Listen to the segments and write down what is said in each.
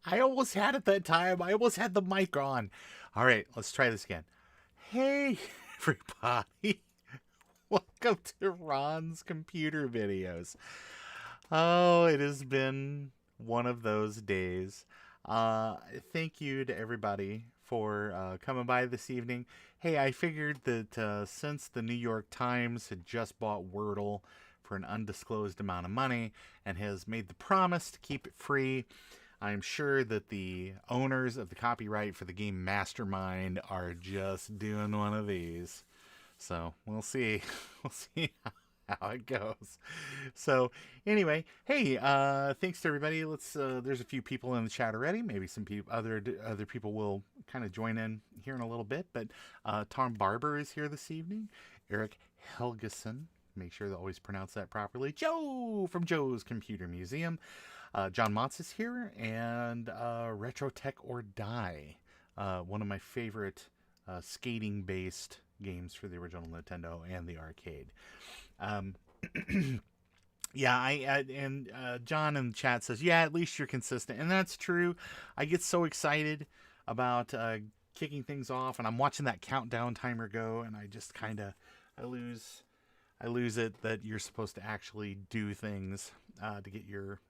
I almost had it that time. I almost had the mic on. All right, let's try this again. Hey, everybody. Welcome to Ron's Computer Videos. Oh, it has been one of those days. Thank you to everybody for coming by this evening. Hey, I figured that since the New York Times had just bought Wordle for an undisclosed amount of money and has made the promise to keep it free, I'm sure that the owners of the copyright for the game Mastermind are just doing one of these. So we'll see. We'll see how it goes. So anyway, hey, thanks to everybody. Let's. There's a few people in the chat already. Maybe some people, other people will kind of join in here in a little bit. But Tom Barber is here this evening. Eric Helgeson. Make sure to always pronounce that properly. Joe from Joe's Computer Museum. John Motz is here, and RetroTech or Die, one of my favorite skating-based games for the original Nintendo and the arcade. Yeah, John in the chat says, yeah, at least you're consistent, and that's true. I get so excited about kicking things off, and I'm watching that countdown timer go, and I just kind of I lose it that you're supposed to actually do things to get your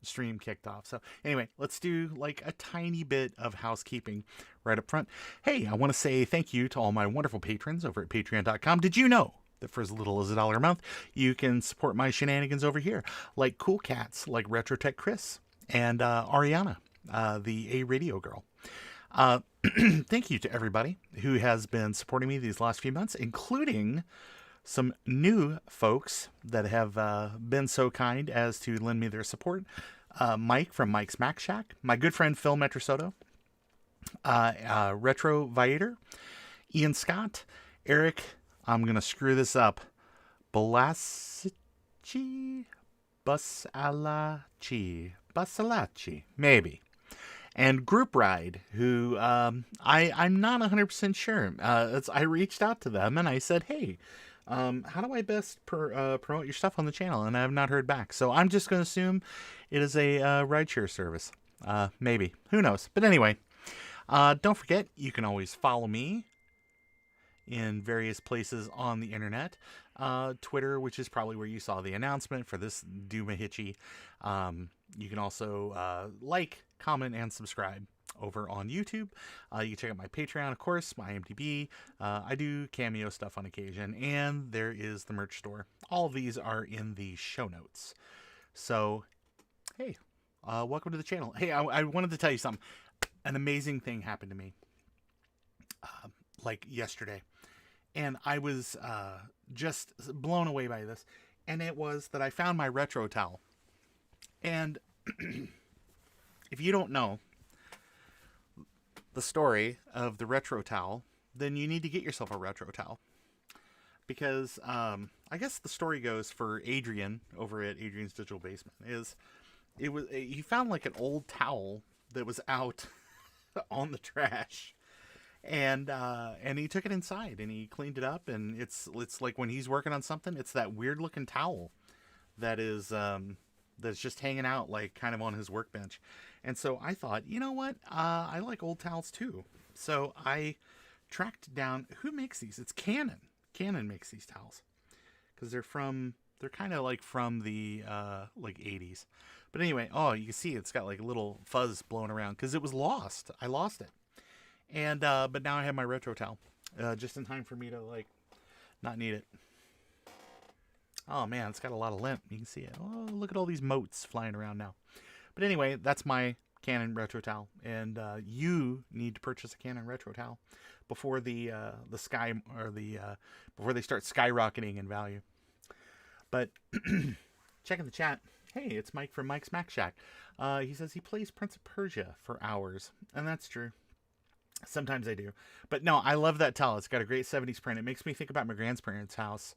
stream kicked off. So anyway, let's do like a tiny bit of housekeeping right up front. Hey, I want to say thank you to all my wonderful patrons over at patreon.com. Did you know that for as little as $1 a month, you can support my shenanigans over here, like cool cats like RetroTech Chris and Ariana, the ARadioGurl. Thank you to everybody who has been supporting me these last few months, including some new folks that have been so kind as to lend me their support. Mike from Mike's Mac Shack, my good friend Phil Metrosoto, Retro Viator, Ian Scott, Eric, I'm going to screw this up, Basalachi, maybe. And Group Ride, who I'm not 100% sure. I reached out to them and I said, hey, how do I best promote your stuff on the channel? And I have not heard back. So I'm just going to assume it is a rideshare service. Maybe. Who knows? But anyway, don't forget, you can always follow me in various places on the internet. Twitter, which is probably where you saw the announcement for this Doomahichi. You can also like, comment, and subscribe over on YouTube. You can check out my Patreon, of course, my IMDb. I do cameo stuff on occasion, and there is the merch store. All of these are in the show notes. So, hey, welcome to the channel. Hey, I wanted to tell you something. An amazing thing happened to me, like yesterday, and I was just blown away by this. And it was that I found my retro towel. And if you don't know the story of the retro towel, then you need to get yourself a retro towel. Because I guess the story goes for Adrian over at Adrian's Digital Basement is he found like an old towel that was out on the trash, and he took it inside and he cleaned it up, and it's like when he's working on something, it's that weird looking towel that is that's just hanging out like kind of on his workbench. And so I thought, you know what? I like old towels too. So I tracked down who makes these. It's Canon. Canon makes these towels because they're kind of like from the like 80s. But anyway, oh, you can see it's got like a little fuzz blowing around because it was lost. I lost it. And but now I have my retro towel just in time for me to like not need it. Oh man, it's got a lot of lint. You can see it. Oh, look at all these motes flying around now. But anyway, that's my Canon retro towel, and you need to purchase a Canon retro towel before the sky or the before they start skyrocketing in value. But checking the chat. Hey, it's Mike from Mike's Mac Shack. He says he plays Prince of Persia for hours, and that's true. Sometimes I do, but no, I love that towel. It's got a great 70s print. It makes me think about my grandparents' house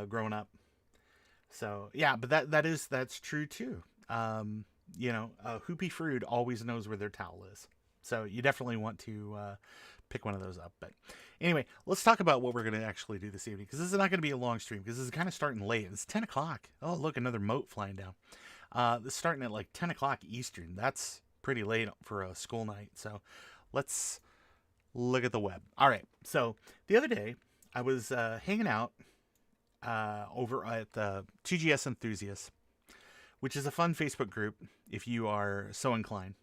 growing up. So yeah, but that's true too. You know, Hoopy Frood always knows where their towel is. So you definitely want to pick one of those up. But anyway, let's talk about what we're going to actually do this evening, because this is not going to be a long stream, because this is kind of starting late. It's 10 o'clock. Oh, look, another mote flying down. This is starting at like 10 o'clock Eastern. That's pretty late for a school night. So let's look at the web. All right. So the other day I was hanging out over at the 2GS Enthusiasts, which is a fun Facebook group if you are so inclined.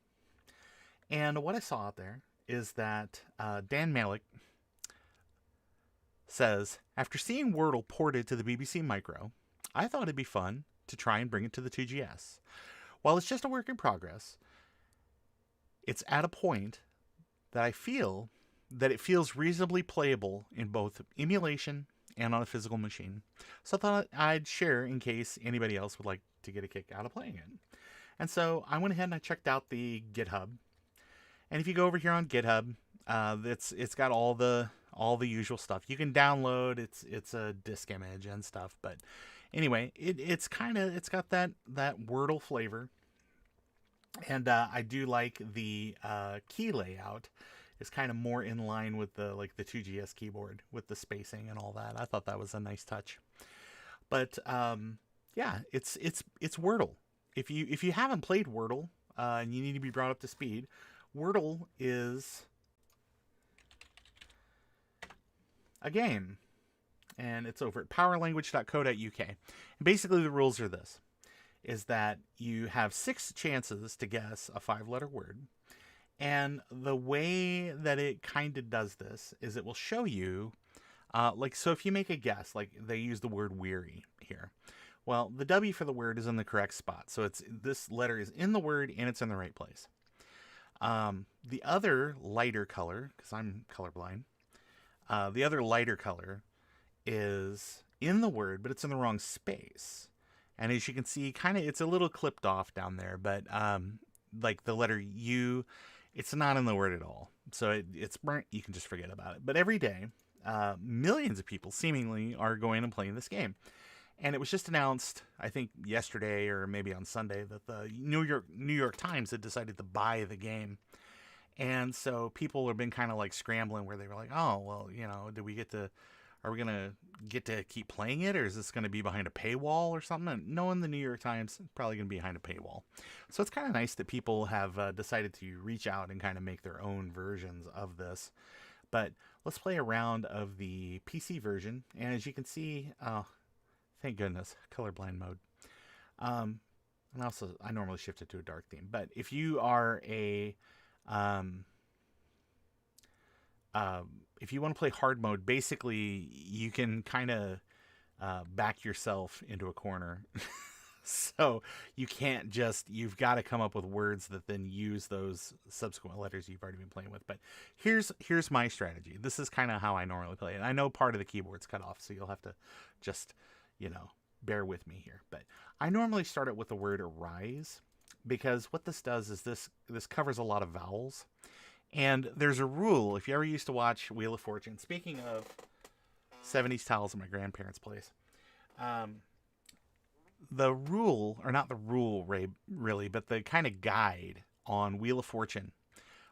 And what I saw out there is that Dan Malik says, after seeing Wordle ported to the BBC Micro, I thought it'd be fun to try and bring it to the 2GS. While it's just a work in progress, it's at a point that I feel that it feels reasonably playable in both emulation and on a physical machine. So I thought I'd share in case anybody else would like to get a kick out of playing it. And so I went ahead and I checked out the GitHub. And if you go over here on GitHub, it's got all the usual stuff. You can download it's a disk image and stuff, but anyway, it's got that Wordle flavor. And I do like the key layout. It's kind of more in line with the 2GS keyboard with the spacing and all that. I thought that was a nice touch. But yeah, it's Wordle. If you haven't played Wordle and you need to be brought up to speed, Wordle is a game, and it's over at powerlanguage.co.uk. And basically the rules are this, is that you have 6 chances to guess a 5-letter word. And the way that it kind of does this is it will show you, so if you make a guess, like they use the word weary here. Well, the W for the word is in the correct spot. So this letter is in the word and it's in the right place. The other lighter color, because I'm colorblind, the other lighter color is in the word, but it's in the wrong space. And as you can see, it's a little clipped off down there, but like the letter U, it's not in the word at all. So it's burnt. You can just forget about it. But every day, millions of people seemingly are going and playing this game. And it was just announced, I think yesterday or maybe on Sunday, that the New York Times had decided to buy the game. And so people have been kind of like scrambling where they were like, oh, well, are we going to get to keep playing it, or is this going to be behind a paywall or something? And knowing the New York Times, probably going to be behind a paywall. So it's kind of nice that people have decided to reach out and kind of make their own versions of this. But let's play a round of the PC version. And as you can see, thank goodness, colorblind mode. And also, I normally shift it to a dark theme. But if you are if you want to play hard mode, basically you can kind of back yourself into a corner. So you've got to come up with words that then use those subsequent letters you've already been playing with. But here's my strategy. This is kind of how I normally play it. I know part of the keyboard's cut off, so you'll have to just, bear with me here. But I normally start it with the word arise, because what this does is this covers a lot of vowels. And there's a rule, if you ever used to watch Wheel of Fortune, speaking of 70s towels at my grandparents' place, the rule, or not the rule really, but the kind of guide on Wheel of Fortune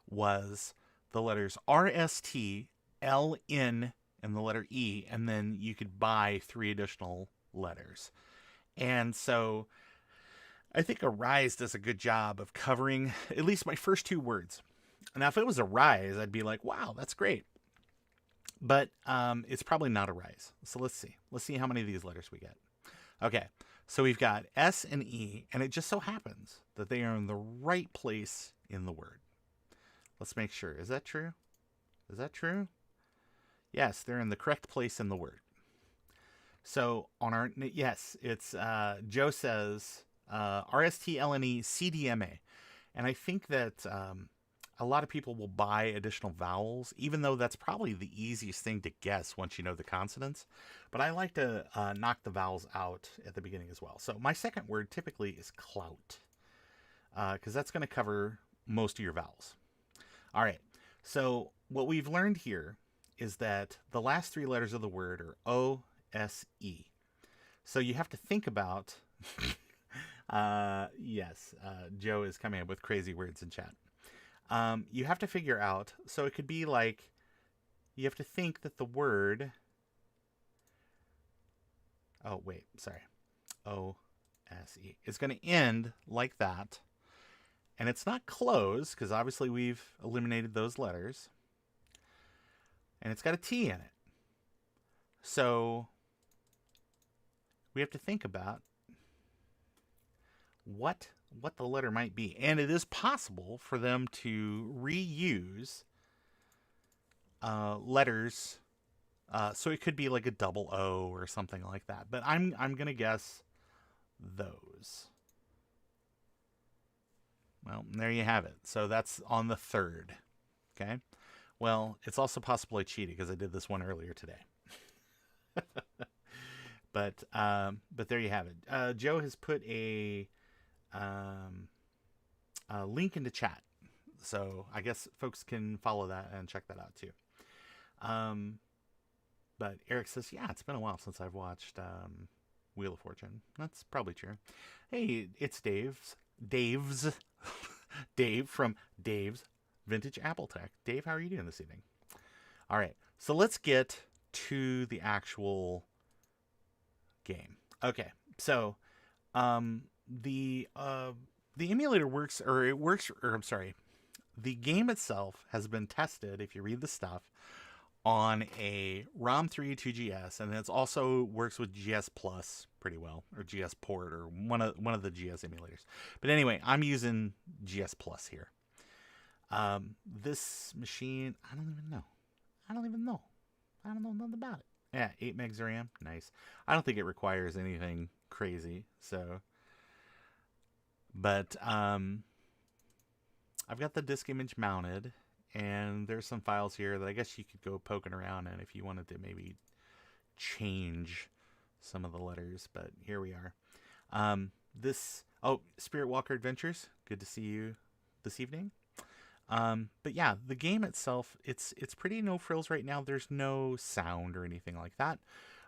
was the letters R, S, T, L, N, and the letter E, and then you could buy 3 additional letters. And so I think arise does a good job of covering at least my first 2 words. Now, if it was a rise, I'd be like, wow, that's great. But it's probably not a rise. So let's see. Let's see how many of these letters we get. Okay, so we've got S and E, and it just so happens that they are in the right place in the word. Let's make sure. Is that true? Is that true? Yes, they're in the correct place in the word. So on yes, it's Joe says RSTLNE CDMA. And I think that a lot of people will buy additional vowels, even though that's probably the easiest thing to guess once you know the consonants. But I like to knock the vowels out at the beginning as well. So my second word typically is clout, because that's going to cover most of your vowels. All right, so what we've learned here is that the last 3 letters of the word are O, S, E. So you have to think about, yes, Joe is coming up with crazy words in chat. You have to figure out, so it could be like, you have to think that the word, oh, wait, sorry, O-S-E, is going to end like that, And it's not closed, because obviously we've eliminated those letters. And it's got a T in it. So we have to think about what the letter might be. And it is possible for them to reuse letters. So it could be like a double O or something like that. But I'm going to guess those. Well, there you have it. So that's on the 3rd. Okay. Well, it's also possible I cheated because I did this one earlier today. But there you have it. Joe has put a link into chat, so I guess folks can follow that and check that out too. But Eric says, yeah, it's been a while since I've watched Wheel of Fortune. That's probably true. Hey, it's Dave from Dave's Vintage Apple Tech. Dave, how are you doing this evening? All right, so let's get to the actual game. Okay, so the emulator works, the game itself has been tested, if you read the stuff, on a ROM 3 2GS, and it also works with GS Plus pretty well, or GS Port, or one of the GS emulators. But anyway, I'm using GS Plus here. This machine, I don't know nothing about it. Yeah, 8 megs of RAM, nice. I don't think it requires anything crazy, so. But I've got the disk image mounted, and there's some files here that I guess you could go poking around in if you wanted to maybe change some of the letters. But here we are. Spirit Walker Adventures, good to see you this evening. But yeah, the game itself, it's pretty no frills right now. There's no sound or anything like that.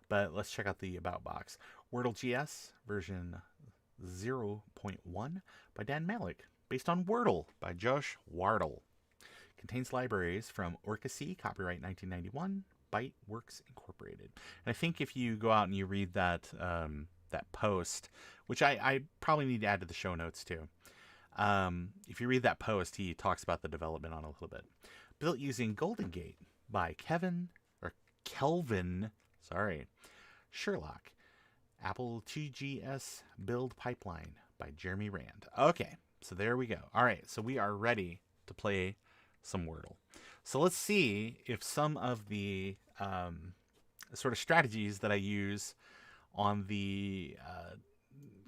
But let's check out the About box. WORDLE GS version 0.1 by Dan Malik, based on Wordle by Josh Wardle. Contains libraries from Orca-C, copyright 1991, Byteworks Incorporated. And I think if you go out and you read that that post, which I probably need to add to the show notes too. If you read that post, he talks about the development on a little bit. Built using Golden Gate by Kelvin Sherlock. Apple 2GS build pipeline by Jeremy Rand. Okay, so there we go. All right, so we are ready to play some Wordle. So let's see if some of the sort of strategies that I use on the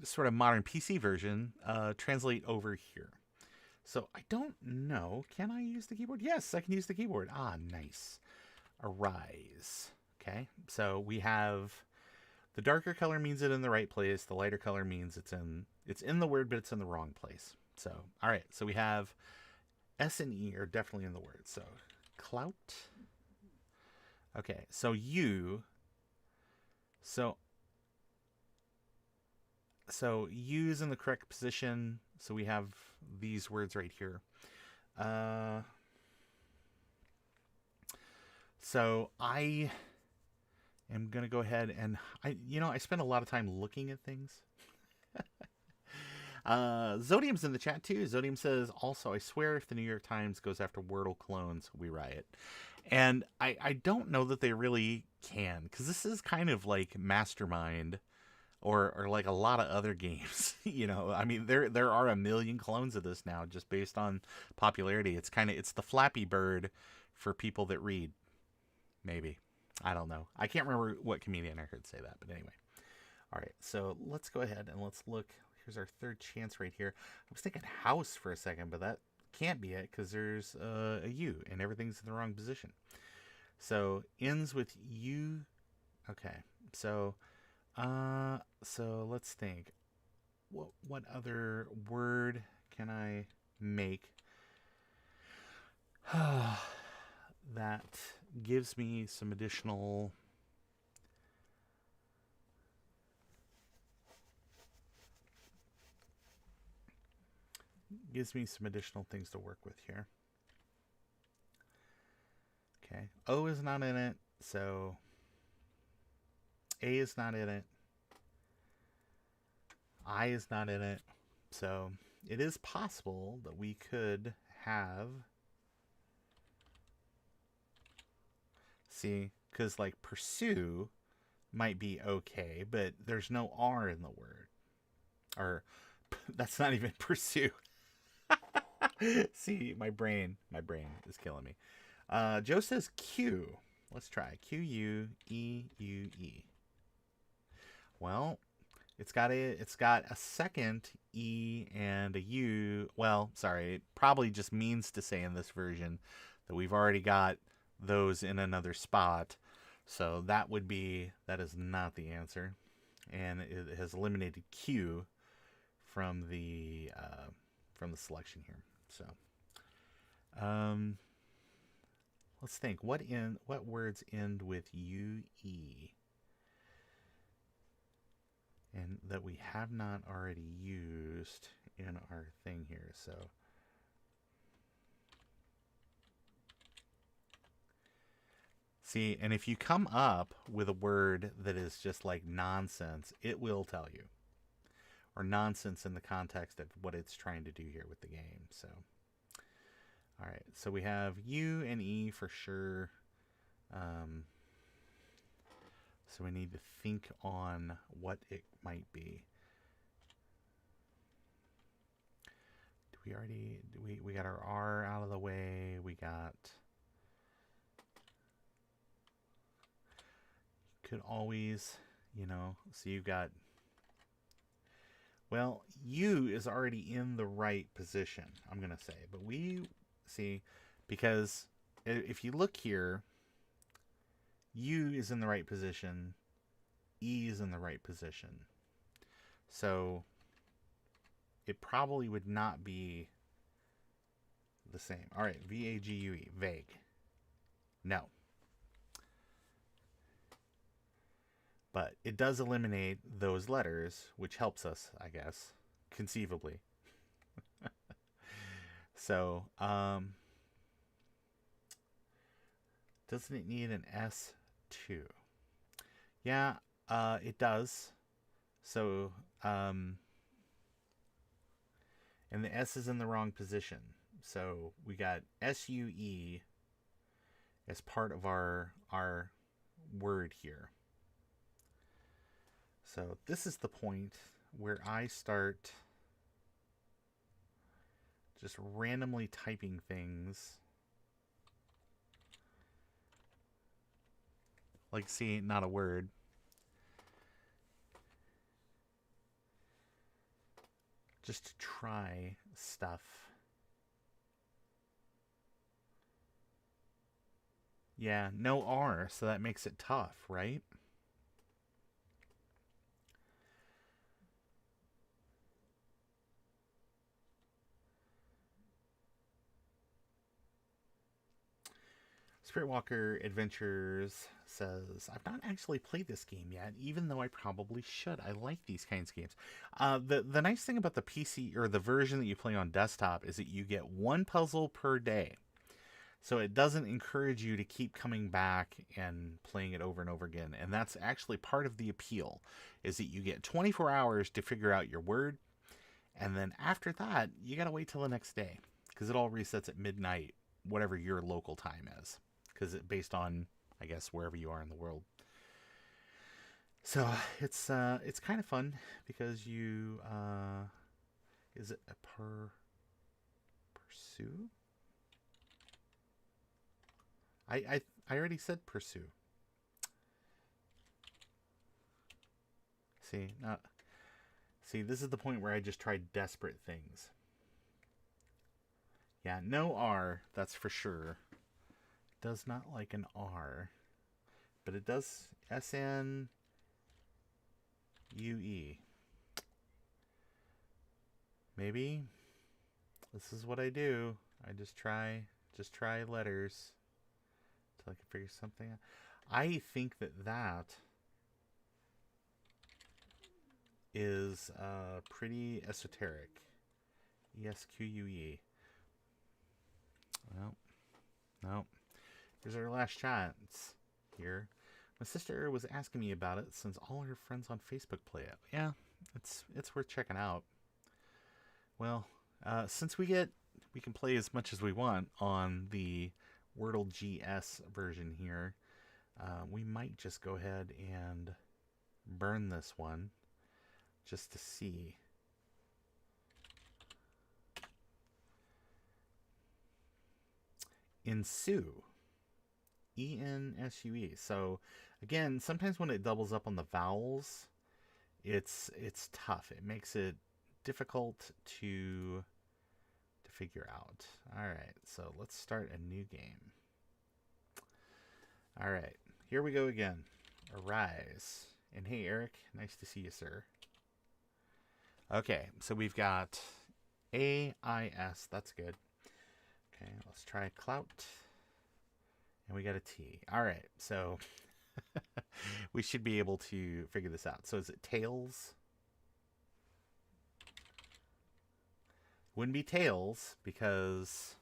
sort of modern PC version translate over here. So I don't know. Can I use the keyboard? Yes, I can use the keyboard. Ah, nice. Arise. Okay, so we have the darker color means it's in the right place. The lighter color means it's in the word, but it's in the wrong place. So, all right. So we have S and E are definitely in the word. So clout. Okay. So U. So U's in the correct position. So we have these words right here. So I am going to go ahead and I spend a lot of time looking at things. Xodium's in the chat too. Xodium says, also, I swear if the New York Times goes after Wordle clones, we riot. And I don't know that they really can, because this is kind of like Mastermind or like a lot of other games. I mean, there are a million clones of this now just based on popularity. It's the Flappy Bird for people that read. Maybe. I don't know. I can't remember what comedian I heard say that, but anyway. All right, so let's go ahead and let's look. Here's our third chance right here. I was thinking house for a second, but that can't be it because there's a U and everything's in the wrong position. So ends with U. Okay, so let's think. What other word can I make that gives me some additional things to work with here. Okay, O is not in it, so A is not in it. I is not in it, so it is possible that we could have... See, because like pursue might be okay, but there's no R in the word. Or that's not even pursue. See, my brain is killing me. Joe says Q. Let's try Queue. Well, it's got a second E and a U. Well, sorry, it probably just means to say in this version that we've already got those in another spot. So that is not the answer. And it has eliminated Q from the selection here. So let's think. What words end with UE? And that we have not already used in our thing here. So see, and if you come up with a word that is just like nonsense, it will tell you. Or nonsense in the context of what it's trying to do here with the game. So, all right. So we have U and E for sure. So we need to think on what it might be. We got our R out of the way. We got... Could always, so you've got... Well, U is already in the right position, I'm going to say. But we see, because if you look here, U is in the right position, E is in the right position. So it probably would not be the same. All right, VAGUE, vague. No. But it does eliminate those letters, which helps us, I guess, conceivably. So, doesn't it need an S too? Yeah, it does. So, and the S is in the wrong position. So we got SUE as part of our word here. So this is the point where I start just randomly typing things. Like, see, not a word. Just to try stuff. Yeah, no R, so that makes it tough, right? Spiritwalker Adventures says, I've not actually played this game yet, even though I probably should. I like these kinds of games. The nice thing about the PC, or the version that you play on desktop, is that you get one puzzle per day. So it doesn't encourage you to keep coming back and playing it over and over again. And that's actually part of the appeal, is that you get 24 hours to figure out your word. And then after that, you got to wait till the next day, because it all resets at midnight, whatever your local time is. Because it's based on, I guess, wherever you are in the world. So it's kind of fun, because you is it a pursue? I already said pursue. See, this is the point where I just tried desperate things. Yeah, no R, that's for sure. Does not like an R, but it does SNUE. Maybe this is what I do. I just try letters until I can figure something out. I think that is pretty esoteric. ESQUE. Well, no. Here's our last chance here. My sister was asking me about it since all her friends on Facebook play it. Yeah, it's worth checking out. Well, since we can play as much as we want on the WORDLE GS version here, we might just go ahead and burn this one just to see. Ensue. ENSUE. So again, sometimes when it doubles up on the vowels, it's tough. It makes it difficult to figure out. All right, so let's start a new game. All right, here we go again. Arise. And hey, Eric, nice to see you, sir. Okay, so we've got AIS. That's good. Okay, let's try clout. And we got a T. All right, so we should be able to figure this out. So is it tails? Wouldn't be tails because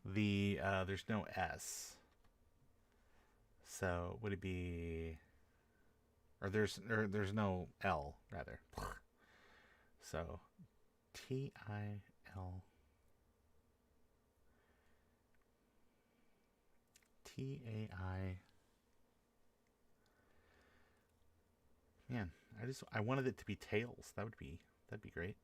there's no S. So would it be, or there's no L rather. So TIL. TAI. Man, I wanted it to be tails. That'd be great.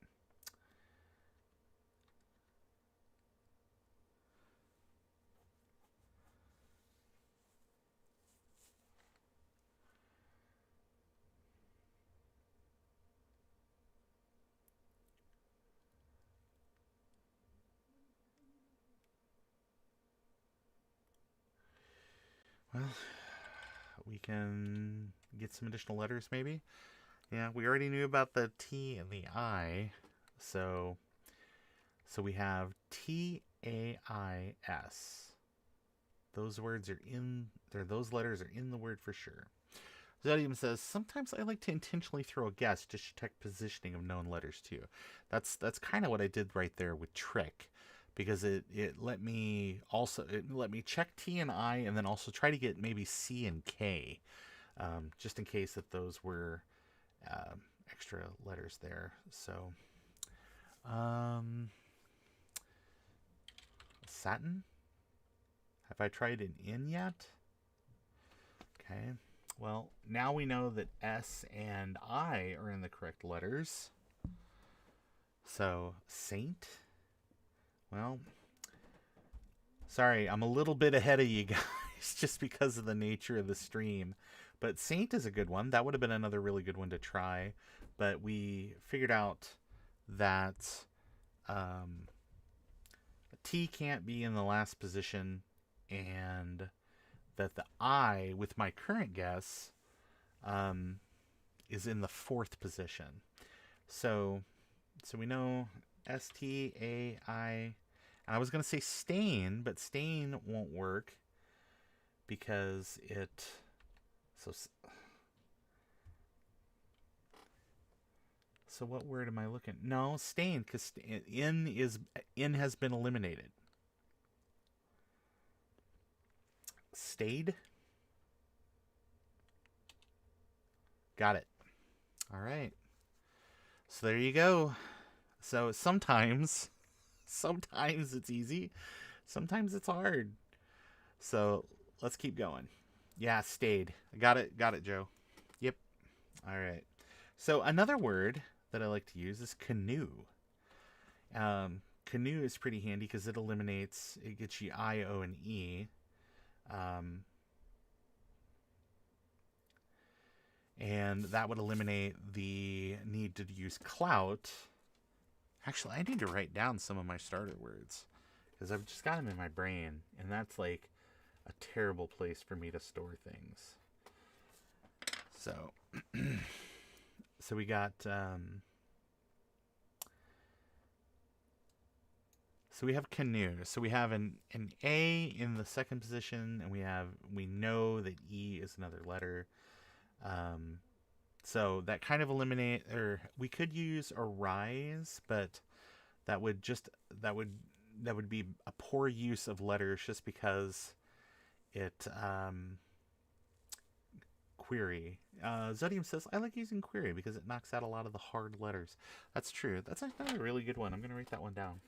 Well, we can get some additional letters maybe. Yeah, we already knew about the T and the I. So we have TAIS. Those words are in there. Those letters are in the word for sure. Xodium says, sometimes I like to intentionally throw a guess to check positioning of known letters too. That's kind of what I did right there with trick, because it let me check T and I, and then also try to get maybe C and K, just in case that those were extra letters there. So, satin. Have I tried an in yet? Okay. Well, now we know that S and I are in the correct letters. So, saint. Well, sorry, I'm a little bit ahead of you guys just because of the nature of the stream. But saint is a good one. That would have been another really good one to try. But we figured out that T can't be in the last position, and that the I, with my current guess, is in the 4th position. So we know STAI. I was going to say stain, but stain won't work because it... So what word am I looking? No, stain, because in has been eliminated. Stayed. Got it. All right. So there you go. So sometimes it's easy, sometimes it's hard. So let's keep going. Yeah, stayed. Got it, Joe. Yep. All right. So another word that I like to use is canoe. Canoe is pretty handy because it gets you I, O, and E. And that would eliminate the need to use clout. Actually, I need to write down some of my starter words because I've just got them in my brain, and that's like a terrible place for me to store things. So, so we got, so we have canoe. So we have an A in the 2nd position, and we know that E is another letter. So that kind of eliminate, or we could use arise, but that would be a poor use of letters just because it query. Xodium says, I like using query because it knocks out a lot of the hard letters. That's true. That's another really good one. I'm going to write that one down.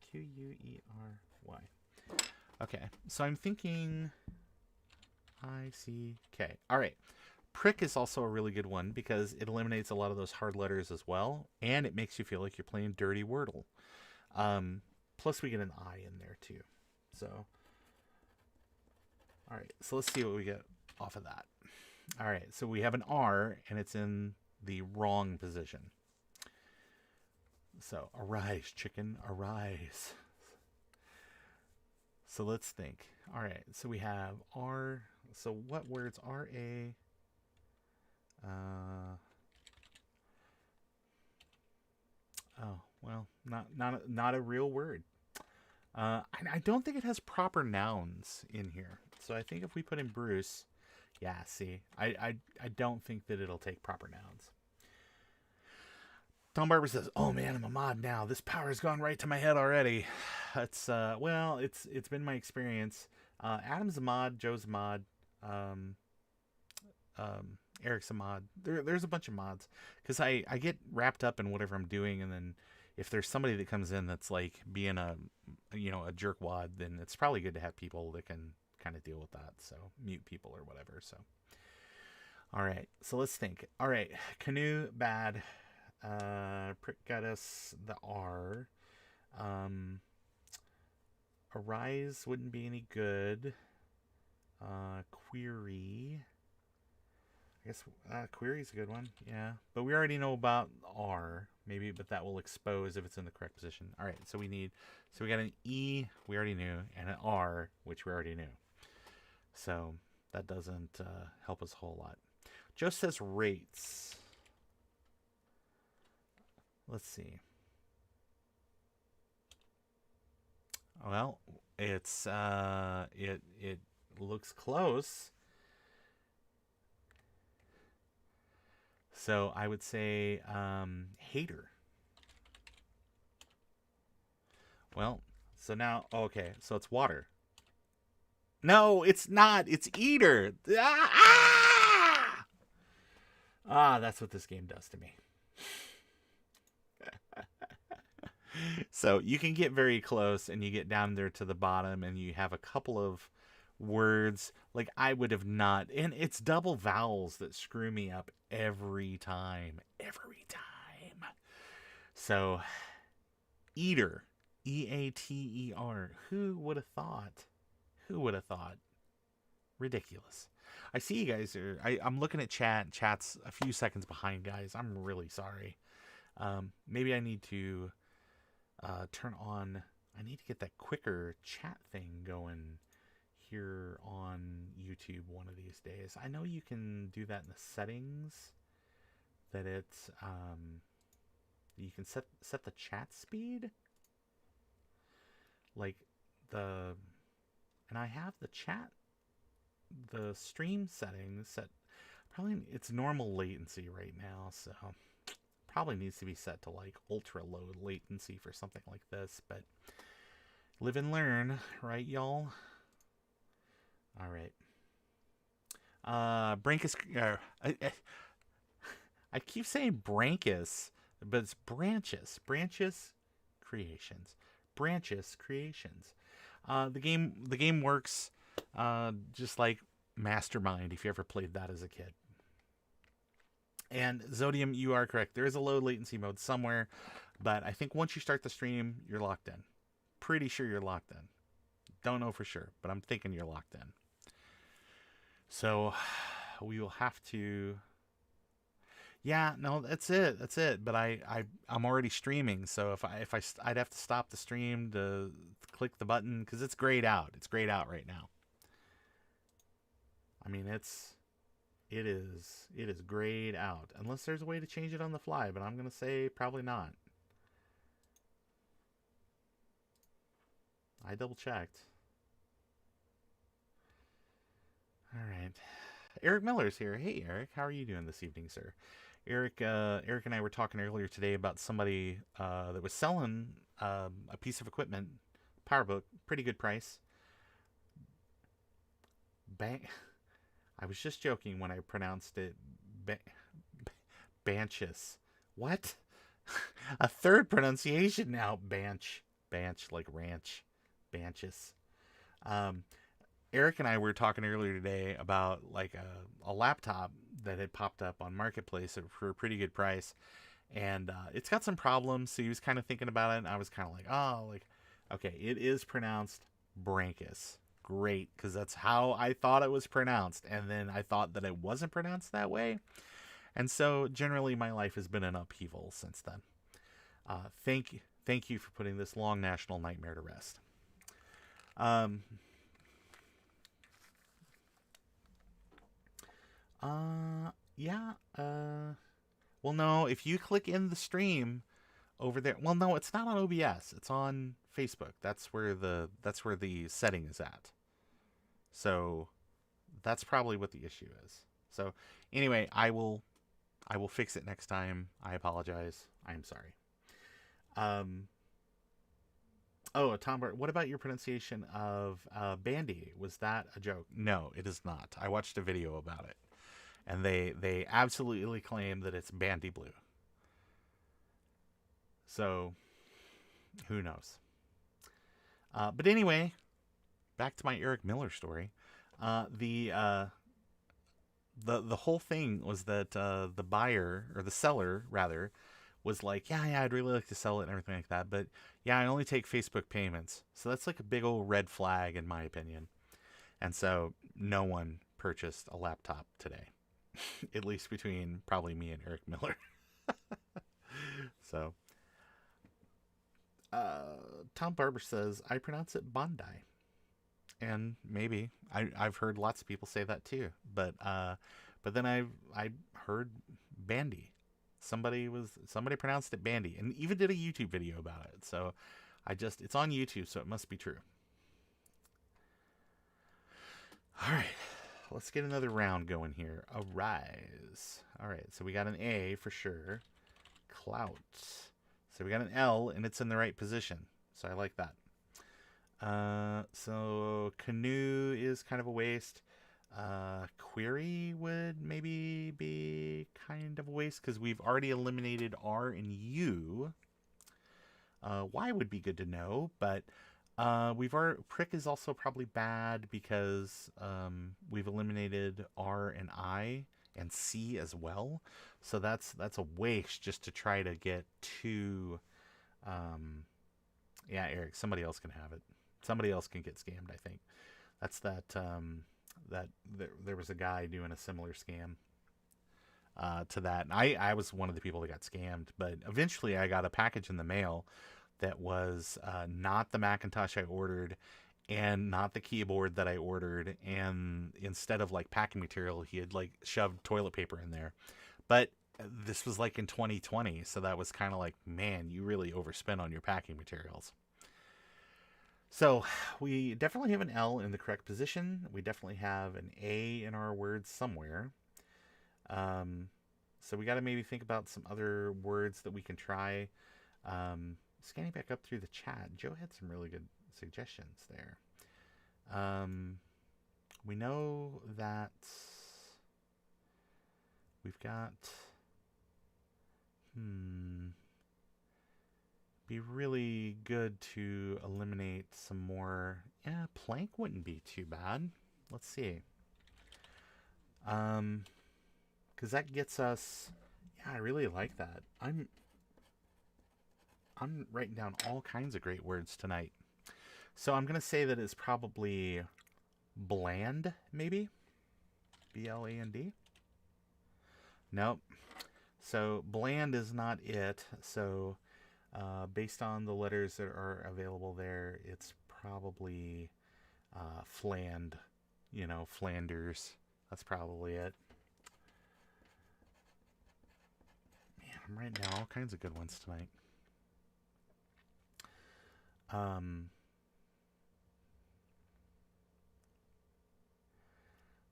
Query. Okay, so I'm thinking ICK. All right. Prick is also a really good one because it eliminates a lot of those hard letters as well, and it makes you feel like you're playing dirty Wordle. Plus, we get an I in there too. So, all right. So let's see what we get off of that. All right. So we have an R, and it's in the wrong position. So, arise, chicken, arise. So let's think. All right. So we have R. So what words? R-A. Oh, well, not a real word. I don't think it has proper nouns in here. So I think if we put in Bruce, yeah, see, I don't think that it'll take proper nouns. Tom Barber says, "Oh man, I'm a mod now. This power has gone right to my head already." It's well, it's been my experience. Adam's a mod, Joe's a mod, Eric's a mod. There's a bunch of mods because I get wrapped up in whatever I'm doing, and then if there's somebody that comes in that's like being a jerkwad, then it's probably good to have people that can kind of deal with that. So mute people or whatever. So all right, so let's think. All right, canoe bad. Prick got us the R. Arise wouldn't be any good. Query. I guess query's a good one. Yeah, but we already know about R. Maybe, but that will expose if it's in the correct position. All right, so we got an E, we already knew, and an R, which we already knew. So that doesn't help us a whole lot. Joe says rates. Let's see. Well, it's it looks close. So I would say hater. Well, so now okay, so it's water. No, it's not. It's eater. That's what this game does to me. So you can get very close and you get down there to the bottom and you have a couple of words like I would have not, and it's double vowels that screw me up every time. So eater, E-A-T-E-R. Who would have thought? Ridiculous. I see you guys are, I'm looking at chat's a few seconds behind, guys. I'm really sorry. Maybe I need to turn on, I need to get that quicker chat thing going here on YouTube one of these days. I know you can do that in the settings, that it's you can set the chat speed, like and I have the stream settings set, probably it's normal latency right now, so probably needs to be set to like ultra low latency for something like this, but live and learn, right, y'all? All right. Brankus. I keep saying Brankus, but it's Branches. Branches Creations. Branches Creations. The game works just like Mastermind, if you ever played that as a kid. And Xodium, you are correct. There is a low latency mode somewhere, but I think once you start the stream, you're locked in. Pretty sure you're locked in. Don't know for sure, but I'm thinking you're locked in. So we will have to. Yeah, no, that's it. But I'm already streaming, so I'd have to stop the stream to click the button because it's grayed out. It's grayed out right now. I mean, it is grayed out unless there's a way to change it on the fly, but I'm gonna say probably not. I double checked. All right. Eric Miller's here. Hey, Eric. How are you doing this evening, sir? Eric and I were talking earlier today about somebody that was selling a piece of equipment, PowerBook, pretty good price. Bang. I was just joking when I pronounced it Banchus. What? A third pronunciation now. Banch. Banch, like ranch. Banchus. Eric and I were talking earlier today about like a laptop that had popped up on Marketplace for a pretty good price. And it's got some problems, so he was kind of thinking about it, and I was kind of like, oh, like, okay, it is pronounced Brankus. Great, because that's how I thought it was pronounced, and then I thought that it wasn't pronounced that way. And so generally my life has been an upheaval since then. Thank you for putting this long national nightmare to rest. Yeah. Well, no, if you click in the stream over there, well, no, it's not on OBS. It's on Facebook. That's where the setting is at. So that's probably what the issue is. So anyway, I will fix it next time. I apologize. I'm sorry. Oh, Tom, what about your pronunciation of Bandy? Was that a joke? No, it is not. I watched a video about it, and they absolutely claim that it's Bandy Blue. So, who knows? But anyway, back to my Eric Miller story. The whole thing was that the buyer, or the seller rather, was like, yeah, I'd really like to sell it and everything like that, but yeah, I only take Facebook payments. So that's like a big old red flag in my opinion. And so no one purchased a laptop today, at least between probably me and Eric Miller. So, Tom Barber says, I pronounce it Bondi. And maybe I've heard lots of people say that too, but then I heard Bandy. Somebody pronounced it Bandy, and even did a YouTube video about it. So it's on YouTube, so it must be true. All right, let's get another round going here. Arise. All right, so we got an A for sure. Clout. So we got an L, and it's in the right position. So I like that. So canoe is kind of a waste. Query would maybe be kind of a waste because we've already eliminated R and U. Y would be good to know, but prick is also probably bad because we've eliminated R and I and C as well. So that's a waste just to try to get two. Yeah, Eric, somebody else can have it. Somebody else can get scammed, I think. That's that there was a guy doing a similar scam to that. And I was one of the people that got scammed, but eventually I got a package in the mail that was not the Macintosh I ordered and not the keyboard that I ordered, and instead of like packing material, he had like shoved toilet paper in there. But this was like in 2020, so that was kind of like, man, you really overspent on your packing materials. So we definitely have an L in the correct position. We definitely have an A in our words somewhere. So we got to maybe think about some other words that we can try. Scanning back up through the chat, Joe had some really good suggestions there. We know that we've got... Be really good to eliminate some more. Yeah, plank wouldn't be too bad. Let's see. Because that gets us... Yeah, I really like that. I'm writing down all kinds of great words tonight. So I'm going to say that it's probably bland, maybe? B-L-A-N-D? Nope. So bland is not it. So based on the letters that are available there, it's probably fland. You know, Flanders. That's probably it. Man, I'm writing down all kinds of good ones tonight.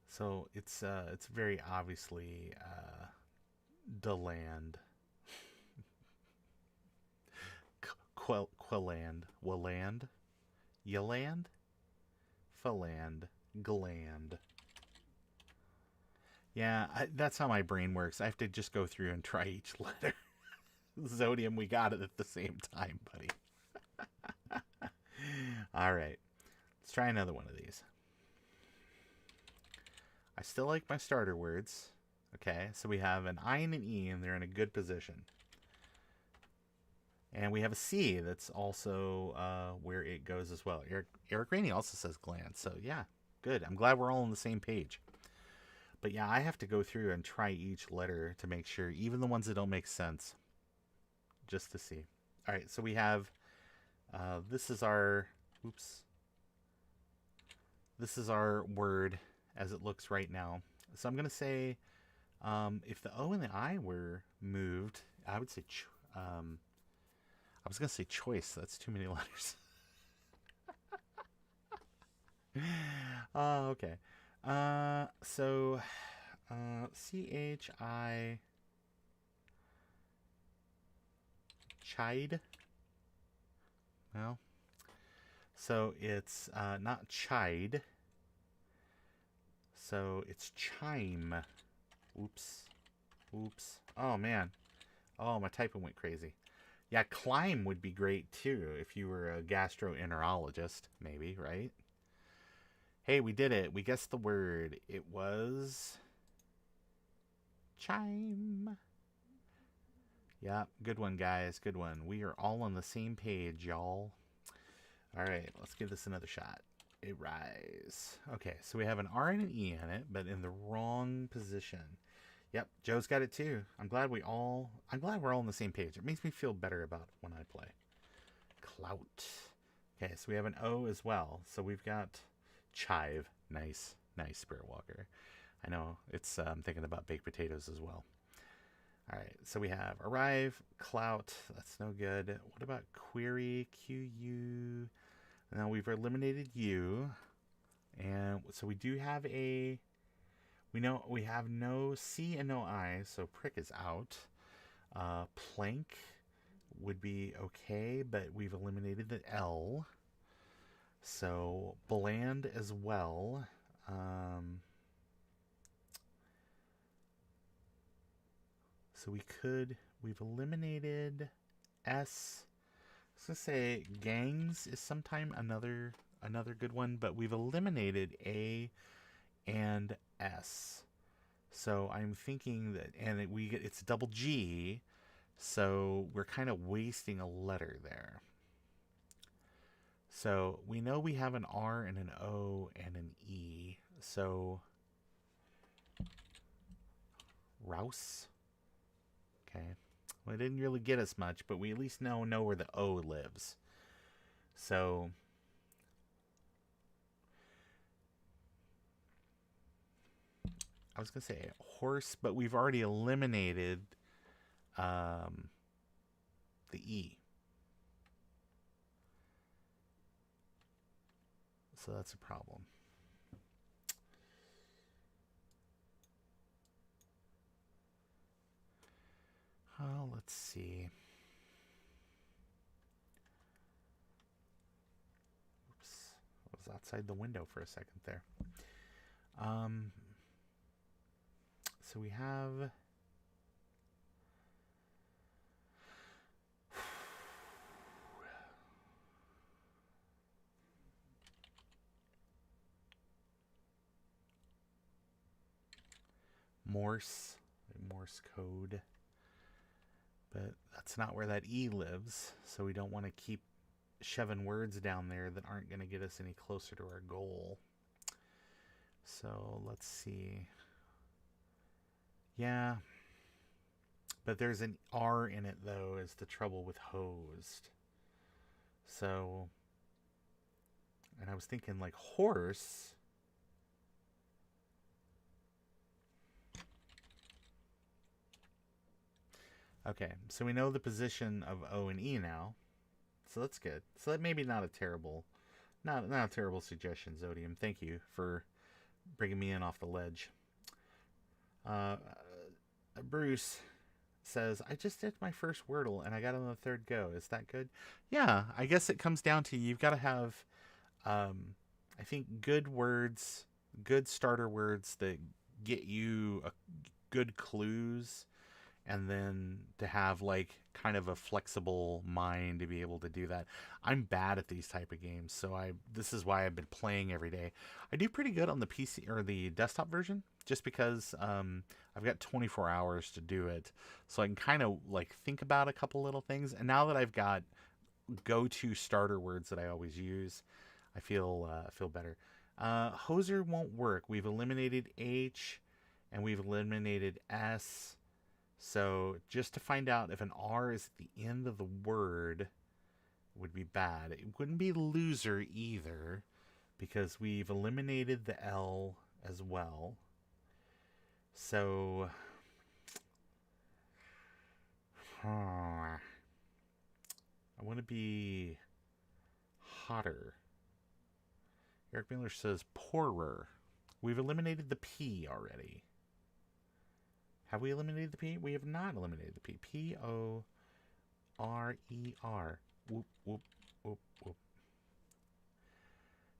So it's very obviously Deland. Quelland. Willand. Yaland. Phaland. Gland. Yeah, that's how my brain works. I have to just go through and try each letter. Xodium, we got it at the same time, buddy. All right. Let's try another one of these. I still like my starter words. Okay, so we have an I and an E, and they're in a good position. And we have a C that's also where it goes as well. Eric Rainey also says gland. So, yeah, good. I'm glad we're all on the same page. But, yeah, I have to go through and try each letter to make sure, even the ones that don't make sense, just to see. All right, so we have, this is our, oops. This is our word as it looks right now. So I'm going to say, if the O and the I were moved, I would say, I was going to say choice. That's too many letters. Okay. So, C-H-I... Chide? Well, so it's not chide. So it's chime. Oops. Oops. Oh, man. Oh, my typing went crazy. Yeah, climb would be great, too, if you were a gastroenterologist, maybe, right? Hey, we did it. We guessed the word. It was chime. Yeah, good one, guys. Good one. We are all on the same page, y'all. All right, let's give this another shot. A rise. Okay, so we have an R and an E in it, but in the wrong position. Yep, Joe's got it too. I'm glad we're all on the same page. It makes me feel better about when I play. Clout. Okay, so we have an O as well. So we've got chive. Nice, nice, Spirit Walker. I know it's I'm thinking about baked potatoes as well. All right, so we have arrive, clout. That's no good. What about query? Q-U. Now we've eliminated U, and so we do have a. We know we have no C and no I, so prick is out. Plank would be okay, but we've eliminated the L. So bland as well. So we've eliminated S. I was gonna say gangs is sometime another good one, but we've eliminated A and S. So I'm thinking that, and it's double G, so we're kind of wasting a letter there. So we know we have an R and an O and an E. So Rouse. Okay. Well, it didn't really get us much, but we at least know where the O lives. So I was going to say horse, but we've already eliminated the E. So that's a problem. Oh, let's see. Oops. I was outside the window for a second there. So we have... Morse code. But that's not where that E lives, so we don't want to keep shoving words down there that aren't going to get us any closer to our goal. So let's see. Yeah. But there's an R in it, though, is the trouble with hosed. So, and I was thinking like horse. Okay, so we know the position of O and E now. So that's good. So that maybe not a terrible suggestion, XOdium. Thank you for bringing me in off the ledge. Bruce says, I just did my first Wordle and I got on the third go. Is that good? Yeah, I guess it comes down to you've got to have, I think, good words, good starter words that get you good clues, and then to have like kind of a flexible mind to be able to do that. I'm bad at these type of games, so this is why I've been playing every day. I do pretty good on the PC or the desktop version, just because I've got 24 hours to do it, so I can kind of like think about a couple little things. And now that I've got go-to starter words that I always use, I feel better. Hoser won't work. We've eliminated H, and we've eliminated S. So just to find out if an R is at the end of the word would be bad. It wouldn't be loser either, because we've eliminated the L as well. So I want to be hotter. Eric Miller says poorer. We've eliminated the P already. Have we eliminated the P? We have not eliminated the P. P-O-R-E-R. Whoop, whoop, whoop, whoop.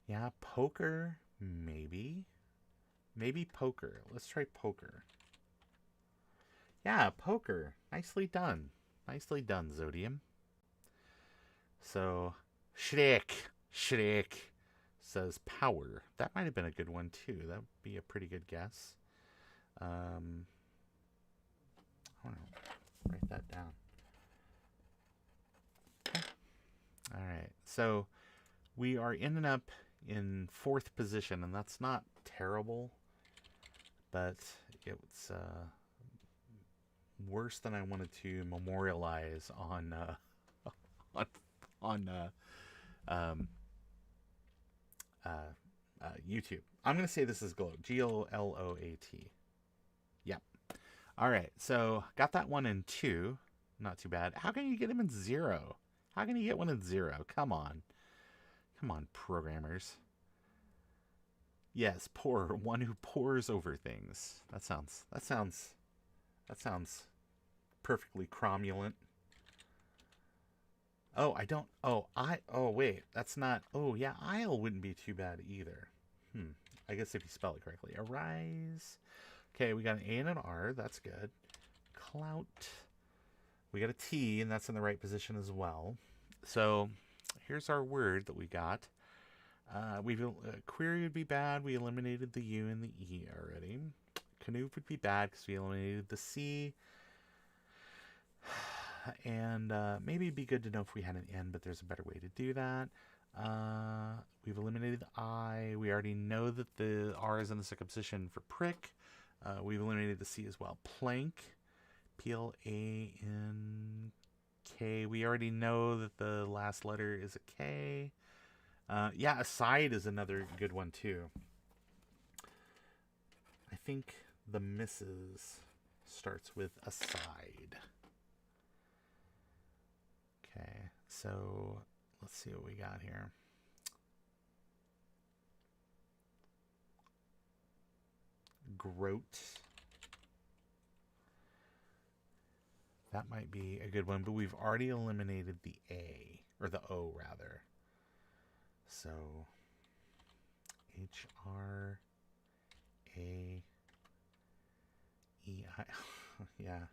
Yeah, poker, maybe. Maybe poker. Let's try poker. Yeah, poker. Nicely done. Nicely done, Xodium. So, Schrick says power. That might have been a good one, too. That would be a pretty good guess. I want to write that down. Okay. All right. So, we are ending up in 4th position, and that's not terrible, but it's worse than I wanted to memorialize on YouTube. I'm going to say this is Gloat. G-O-L-O-A-T. Yep. All right. So got that one in 2. Not too bad. How can you get him in 0? How can you get one in 0? Come on. Come on, programmers. Yes, poor. One who pores over things. That sounds perfectly cromulent. Oh, I don't. Oh, wait. That's not. Oh, yeah. Isle wouldn't be too bad either. I guess if you spell it correctly. Arise. Okay, we got an A and an R. That's good. Clout. We got a T, and that's in the right position as well. So here's our word that we got. Query would be bad. We eliminated the U and the E already. Canoe would be bad because we eliminated the C. And maybe it'd be good to know if we had an N, but there's a better way to do that. We've eliminated the I. We already know that the R is in the second position for prick. We've eliminated the C as well. Plank. P-L-A-N-K. We already know that the last letter is a K. Yeah, aside is another good one too. I think the misses starts with aside. Okay, so let's see what we got here. Groat. That might be a good one, but we've already eliminated the A, or the O rather. So H-R-A-E-I. Yeah.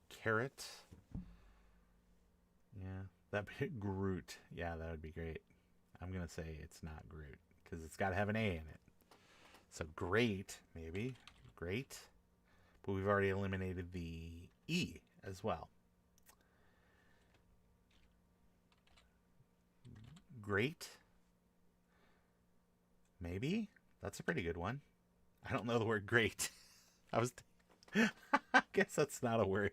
Carrot. Yeah, that'd be Groot. Yeah, that would be great. I'm gonna say it's not Groot because it's got to have an A in it. So great, maybe great, but we've already eliminated the E as well. Great, maybe that's a pretty good one. I don't know the word great. I guess that's not a word.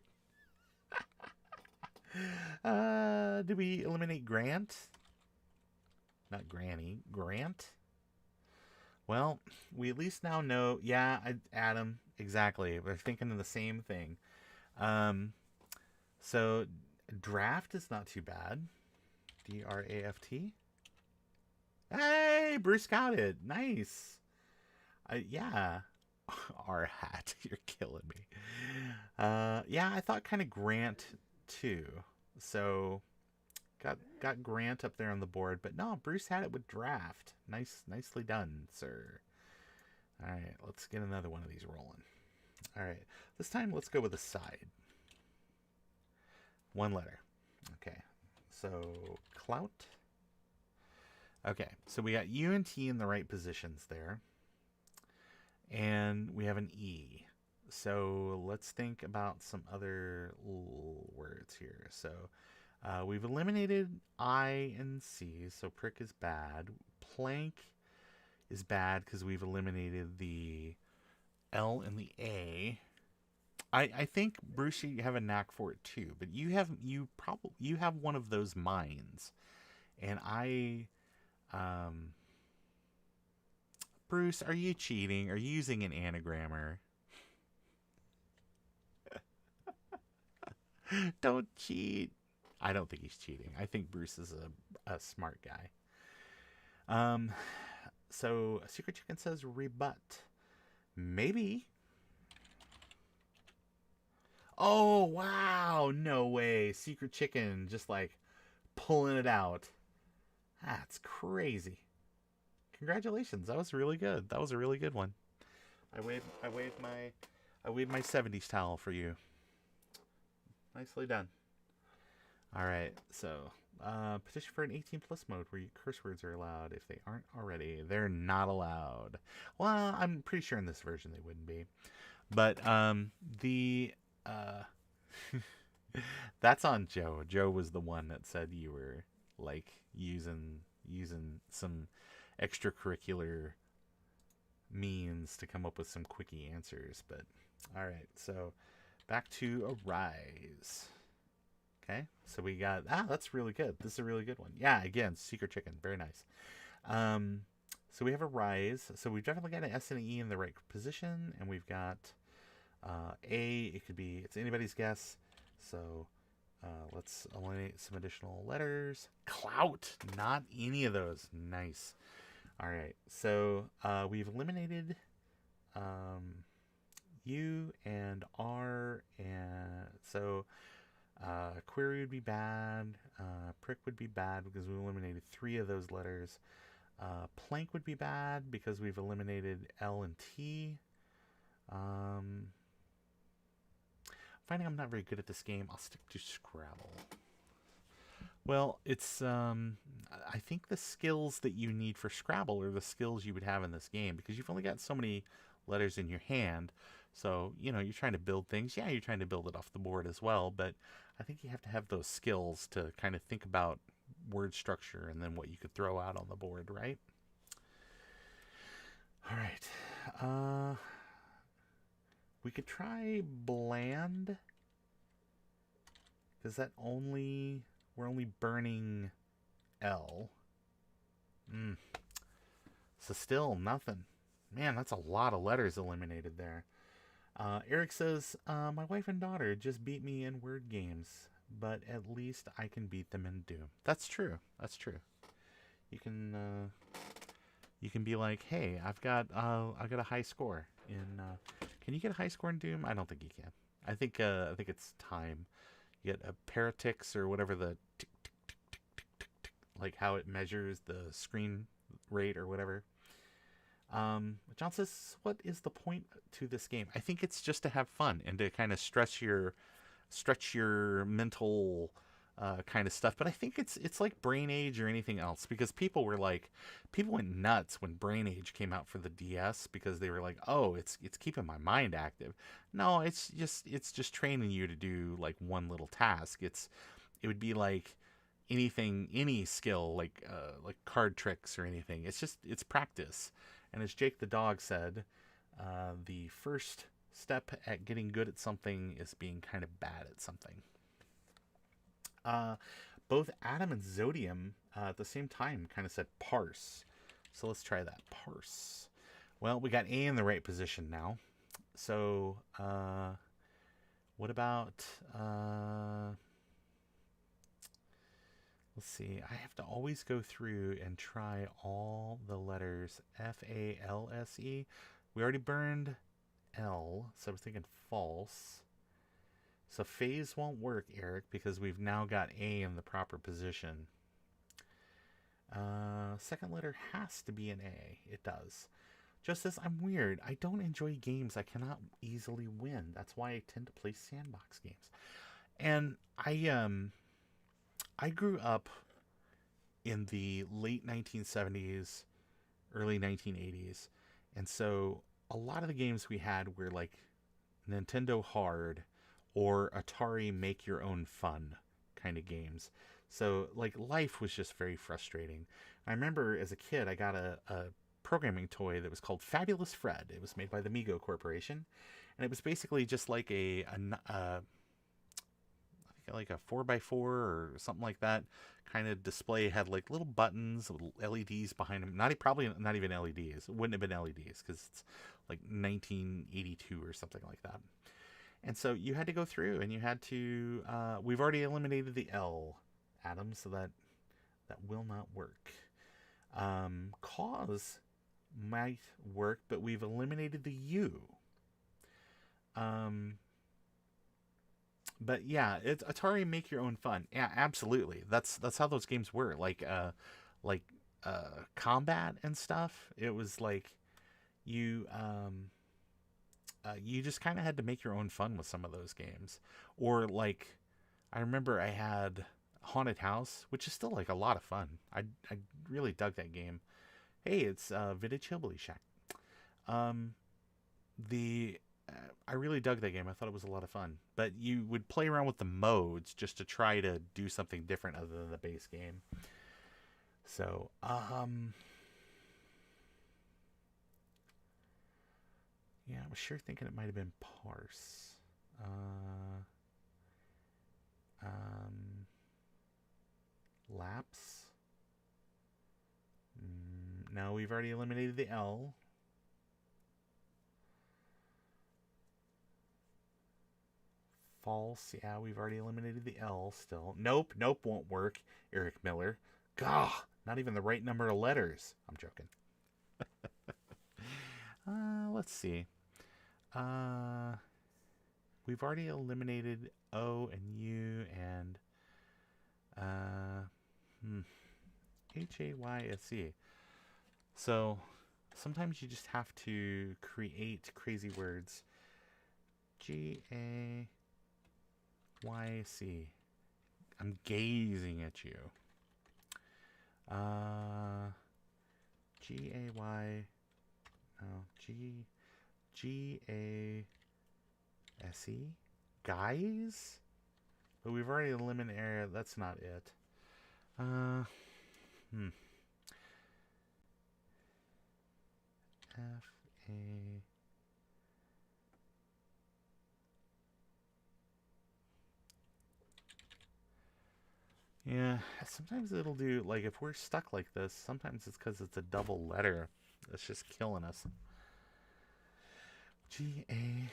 Did we eliminate Grant? Not Granny. Grant? Well, we at least now know. Yeah, Adam. Exactly. We're thinking of the same thing. So, draft is not too bad. D-R-A-F-T. Hey, Bruce got it. Nice. Yeah. R-hat. You're killing me. Yeah, I thought kind of Grant too. So Got Grant up there on the board, but no, Bruce had it with draft. Nicely done, sir. All right, let's get another one of these rolling. All right, this time let's go with a side. One letter. Okay, so clout. Okay, so we got U and T in the right positions there. And we have an E. So let's think about some other words here. So we've eliminated I and C, so prick is bad. Plank is bad because we've eliminated the L and the A. I think, Bruce, you have a knack for it too, but you have one of those minds, and Bruce, are you cheating? Are you using an anagrammer? Don't cheat. I don't think he's cheating. I think Bruce is a smart guy. So Secret Chicken says rebut. Maybe. Oh, wow. No way. Secret Chicken just like pulling it out. That's crazy. Congratulations. That was really good. That was a really good one. I waved my 70s towel for you. Nicely done. All right. So, petition for an 18+ mode where curse words are allowed. If they aren't already, they're not allowed. Well, I'm pretty sure in this version they wouldn't be. But that's on Joe. Joe was the one that said you were like using some extracurricular means to come up with some quickie answers. But all right, so back to Arise. Okay, so we got that's really good. This is a really good one. Yeah, again, Secret Chicken, very nice. So we have Arise. So we've definitely got an S and an E in the right position, and we've got A. It's anybody's guess. So let's eliminate some additional letters. Clout, not any of those. Nice. All right, so we've eliminated U and R, and so query would be bad. Prick would be bad because we eliminated 3 of those letters. Plank would be bad because we've eliminated L and T. Finding I'm not very good at this game, I'll stick to Scrabble. Well, it's I think the skills that you need for Scrabble are the skills you would have in this game, because you've only got so many letters in your hand. So, you're trying to build things. Yeah, you're trying to build it off the board as well, but I think you have to have those skills to kind of think about word structure and then what you could throw out on the board, right? All right. We could try bland, because we're only burning L. So still nothing. Man, that's a lot of letters eliminated there. Eric says, my wife and daughter just beat me in word games, but at least I can beat them in Doom. That's true. That's true. You can be like, hey, I've got a high score in. Can you get a high score in Doom? I don't think you can. I think it's time. You get a paratix or whatever the tick, tick, tick, tick, tick, tick, tick, like how it measures the screen rate or whatever. John says, what is the point to this game? I think it's just to have fun and to kind of stretch your mental kind of stuff. But I think it's like Brain Age or anything else, because people went nuts when Brain Age came out for the DS, because they were like, oh, it's keeping my mind active. No, it's just training you to do like one little task. It would be like any skill, like card tricks or anything. It's practice. And as Jake the dog said, the first step at getting good at something is being kind of bad at something. Both Adam and Xodium at the same time kind of said parse. So let's try that. Parse. Well, we got A in the right position now. So what about... let's see. I have to always go through and try all the letters. F-A-L-S-E. We already burned L, so I was thinking false. So phase won't work, Eric, because we've now got A in the proper position. Second letter has to be an A. It does. Just as I'm weird, I don't enjoy games I cannot easily win. That's why I tend to play sandbox games. And I grew up in the late 1970s, early 1980s. And so a lot of the games we had were like Nintendo Hard or Atari Make Your Own Fun kind of games. So like life was just very frustrating. I remember as a kid I got a programming toy that was called Fabulous Fred. It was made by the Mego Corporation, and it was basically just like I think like a 4x4 or something like that kind of display. It had like little buttons, little LEDs behind them. Probably not even LEDs. It wouldn't have been LEDs because it's like 1982 or something like that. And so you had to go through and you had to. We've already eliminated the L, Adam, so that will not work. Cause might work, but we've eliminated the U. But yeah, it's Atari Make Your Own Fun. Yeah, absolutely. That's how those games were. Like combat and stuff. It was like you you just kind of had to make your own fun with some of those games. Or like I remember I had Haunted House, which is still like a lot of fun. I really dug that game. Hey, it's Vintage Hillbilly Shack. I really dug that game. I thought it was a lot of fun. But you would play around with the modes just to try to do something different other than the base game. So, yeah, I was sure thinking it might have been parse. Lapse. No, we've already eliminated the L. False. Yeah, we've already eliminated the L still. Nope, won't work. Eric Miller. Gah, not even the right number of letters. I'm joking. Let's see. We've already eliminated O and U and HAYSE. So sometimes you just have to create crazy words. GAYC. I'm gazing at you. GAY. No, GASE. Guys? But we've already eliminated area. That's not it. FA. Yeah, sometimes it'll do, like, if we're stuck like this, sometimes it's because it's a double letter. That's just killing us. GAKSE.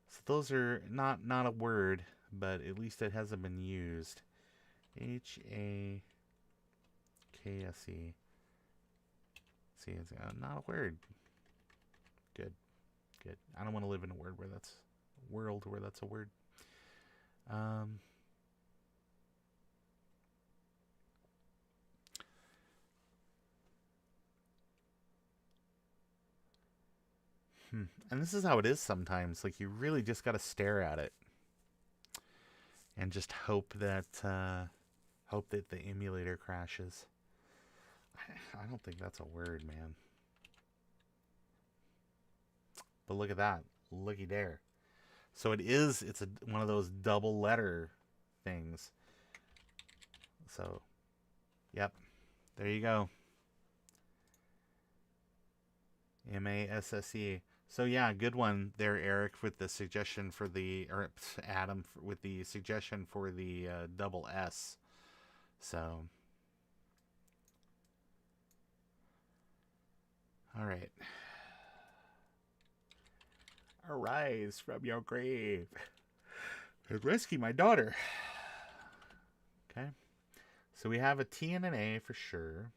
So those are not a word, but at least it hasn't been used. HAKSE. See, it's not a word. Good. I don't want to live in a world where that's a word. And this is how it is sometimes. Like, you really just got to stare at it and just hope that the emulator crashes. I don't think that's a word, man. But look at that. Looky there. So it's one of those double letter things. So, yep. There you go. MASSE. So yeah, good one there, Eric, with the suggestion for or Adam with the suggestion for the double S. So, all right. Arise from your grave and rescue my daughter. Okay. So we have a T and an A for sure.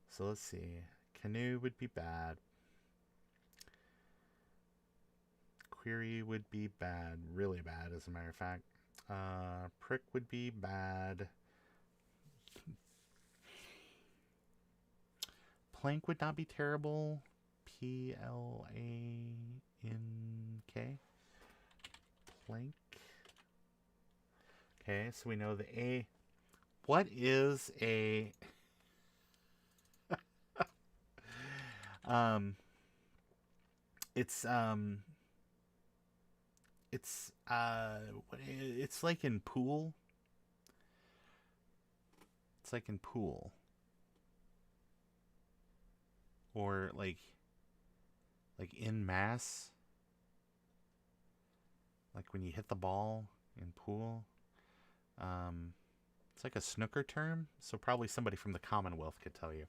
So let's see. Canoe would be bad. Query would be bad. Really bad, as a matter of fact. Prick would be bad. Plank would not be terrible. Plank. Plank. Okay, so we know the A. What is a... it's like in pool. It's like in pool. Or like in mass. Like when you hit the ball in pool. It's like a snooker term, so probably somebody from the Commonwealth could tell you.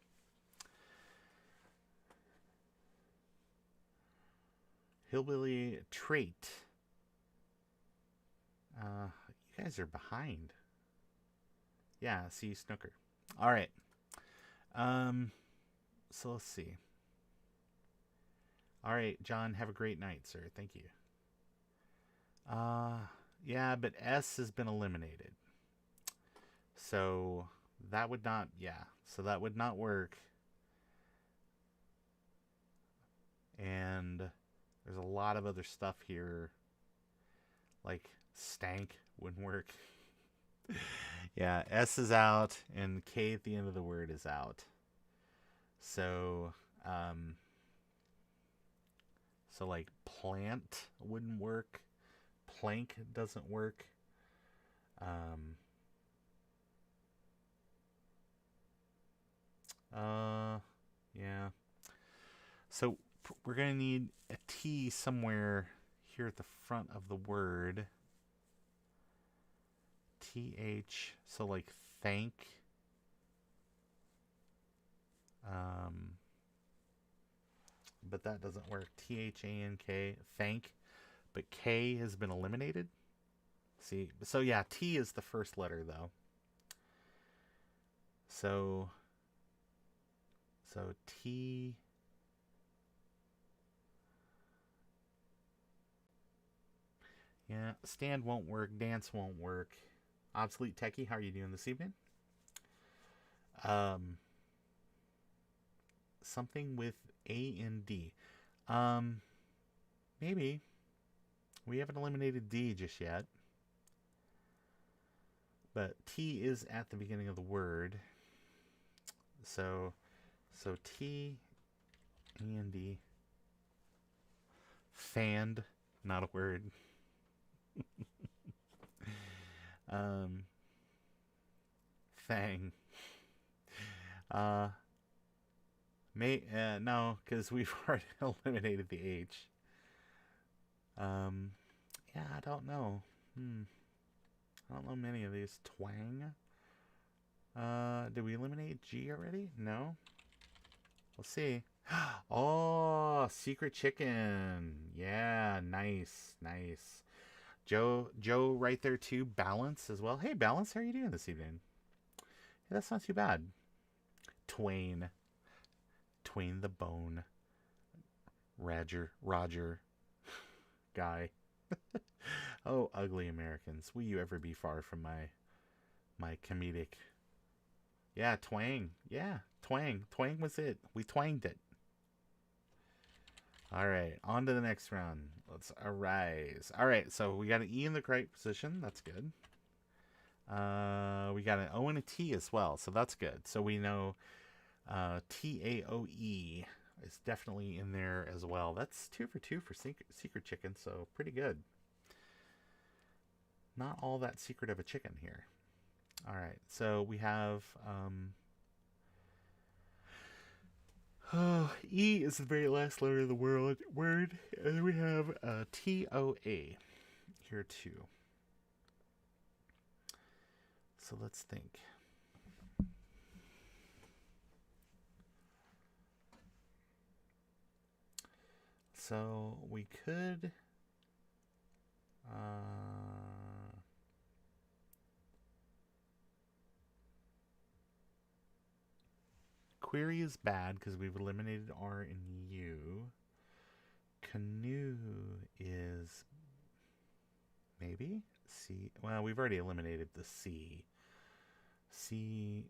Hillbilly trait. You guys are behind. Yeah, see, snooker. All right. So let's see. All right, John, have a great night, sir. Thank you. Yeah, but S has been eliminated. So that would not, so that would not work. And there's a lot of other stuff here. Like stank wouldn't work. Yeah, S is out and K at the end of the word is out. So, so like plant wouldn't work. Plank doesn't work. Yeah. So we're going to need a T somewhere here at the front of the word. TH, so like thank. But that doesn't work. THANK, thank. But K has been eliminated. See, so yeah, T is the first letter though. So T. Yeah, stand won't work. Dance won't work. Obsolete Techie, how are you doing this evening? Something with A and D. Maybe. We haven't eliminated D just yet. But T is at the beginning of the word. So T, A and D. Fanned, not a word. Fang. No, because we've already eliminated the H. Yeah, I don't know. I don't know many of these. Twang. Did we eliminate G already? No. We'll see. Oh, secret chicken. Yeah, nice. Joe right there too. Balance as well. Hey, Balance, how are you doing this evening? Hey, that's not too bad. Twain the bone. Roger. Guy. Oh, ugly Americans. Will you ever be far from my comedic? Yeah, twang. Yeah, twang. Twang was it. We twanged it. All right, on to the next round. Let's arise. All right, so we got an E in the correct position. That's good. We got an O and a T as well, so that's good. So we know TAOE is definitely in there as well. That's 2 for 2 for secret chicken, so pretty good. Not all that secret of a chicken here. All right, so we have E is the very last letter of the word, and then we have TOA here too. So let's think. So we could query is bad because we've eliminated R and U. Canoe is maybe C. Well, we've already eliminated the C. C-A-N-O-E.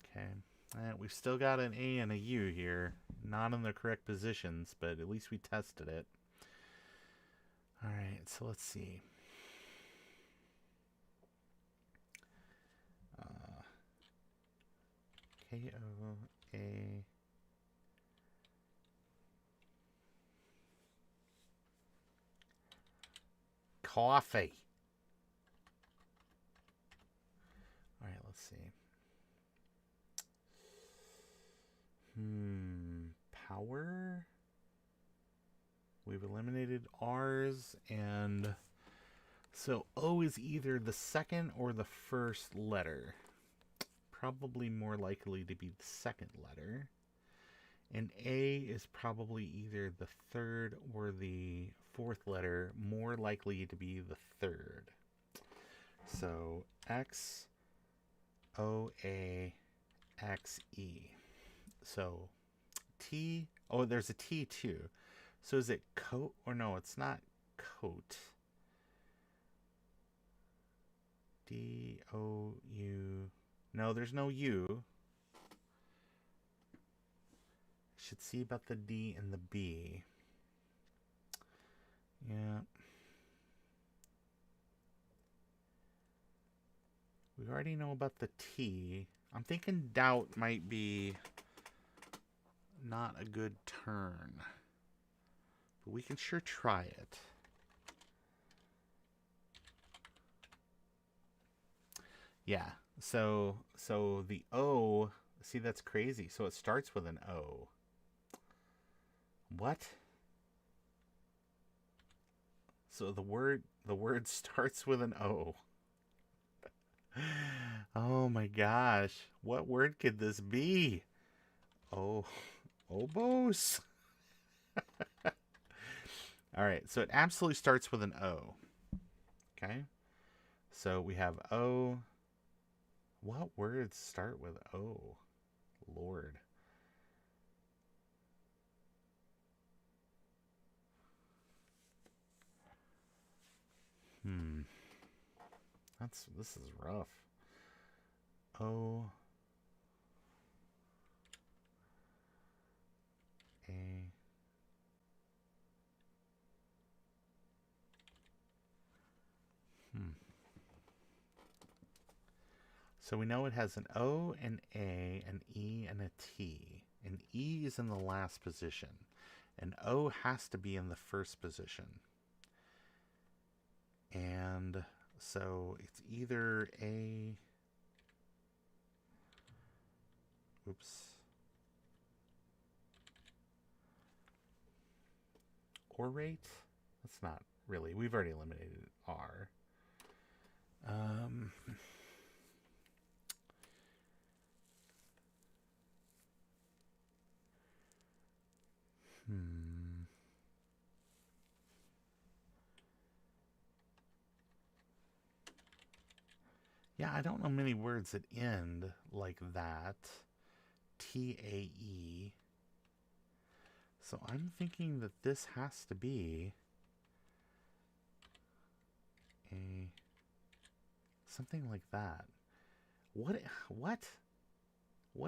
Okay. We've still got an A and a U here. Not in the correct positions, but at least we tested it. Alright, so let's see. K-O-A... Coffee. Alright, let's see. Power. We've eliminated R's, and so O is either the second or the first letter. Probably more likely to be the second letter. And A is probably either the third or the fourth letter, more likely to be the third. So X, O, A, X, E. So T, oh, there's a T too. So is it coat? Or no, it's not coat. D-O-U. No, there's no U. Should see about the D and the B. Yeah. We already know about the T. I'm thinking doubt might be not a good turn. But we can sure try it. Yeah. So the O, see, that's crazy. So it starts with an O. What? So the word starts with an O. Oh my gosh. What word could this be? Oh, oboes? All right, so it absolutely starts with an O. Okay? So we have O. What words start with O? Lord. This is rough. O, A. So we know it has an O, an A, an E, and a T. And E is in the last position. And O has to be in the first position. And so it's either A... Oops. Orate? That's not really. We've already eliminated R. Yeah, I don't know many words that end like that. T-A-E. So I'm thinking that this has to be a something like that. What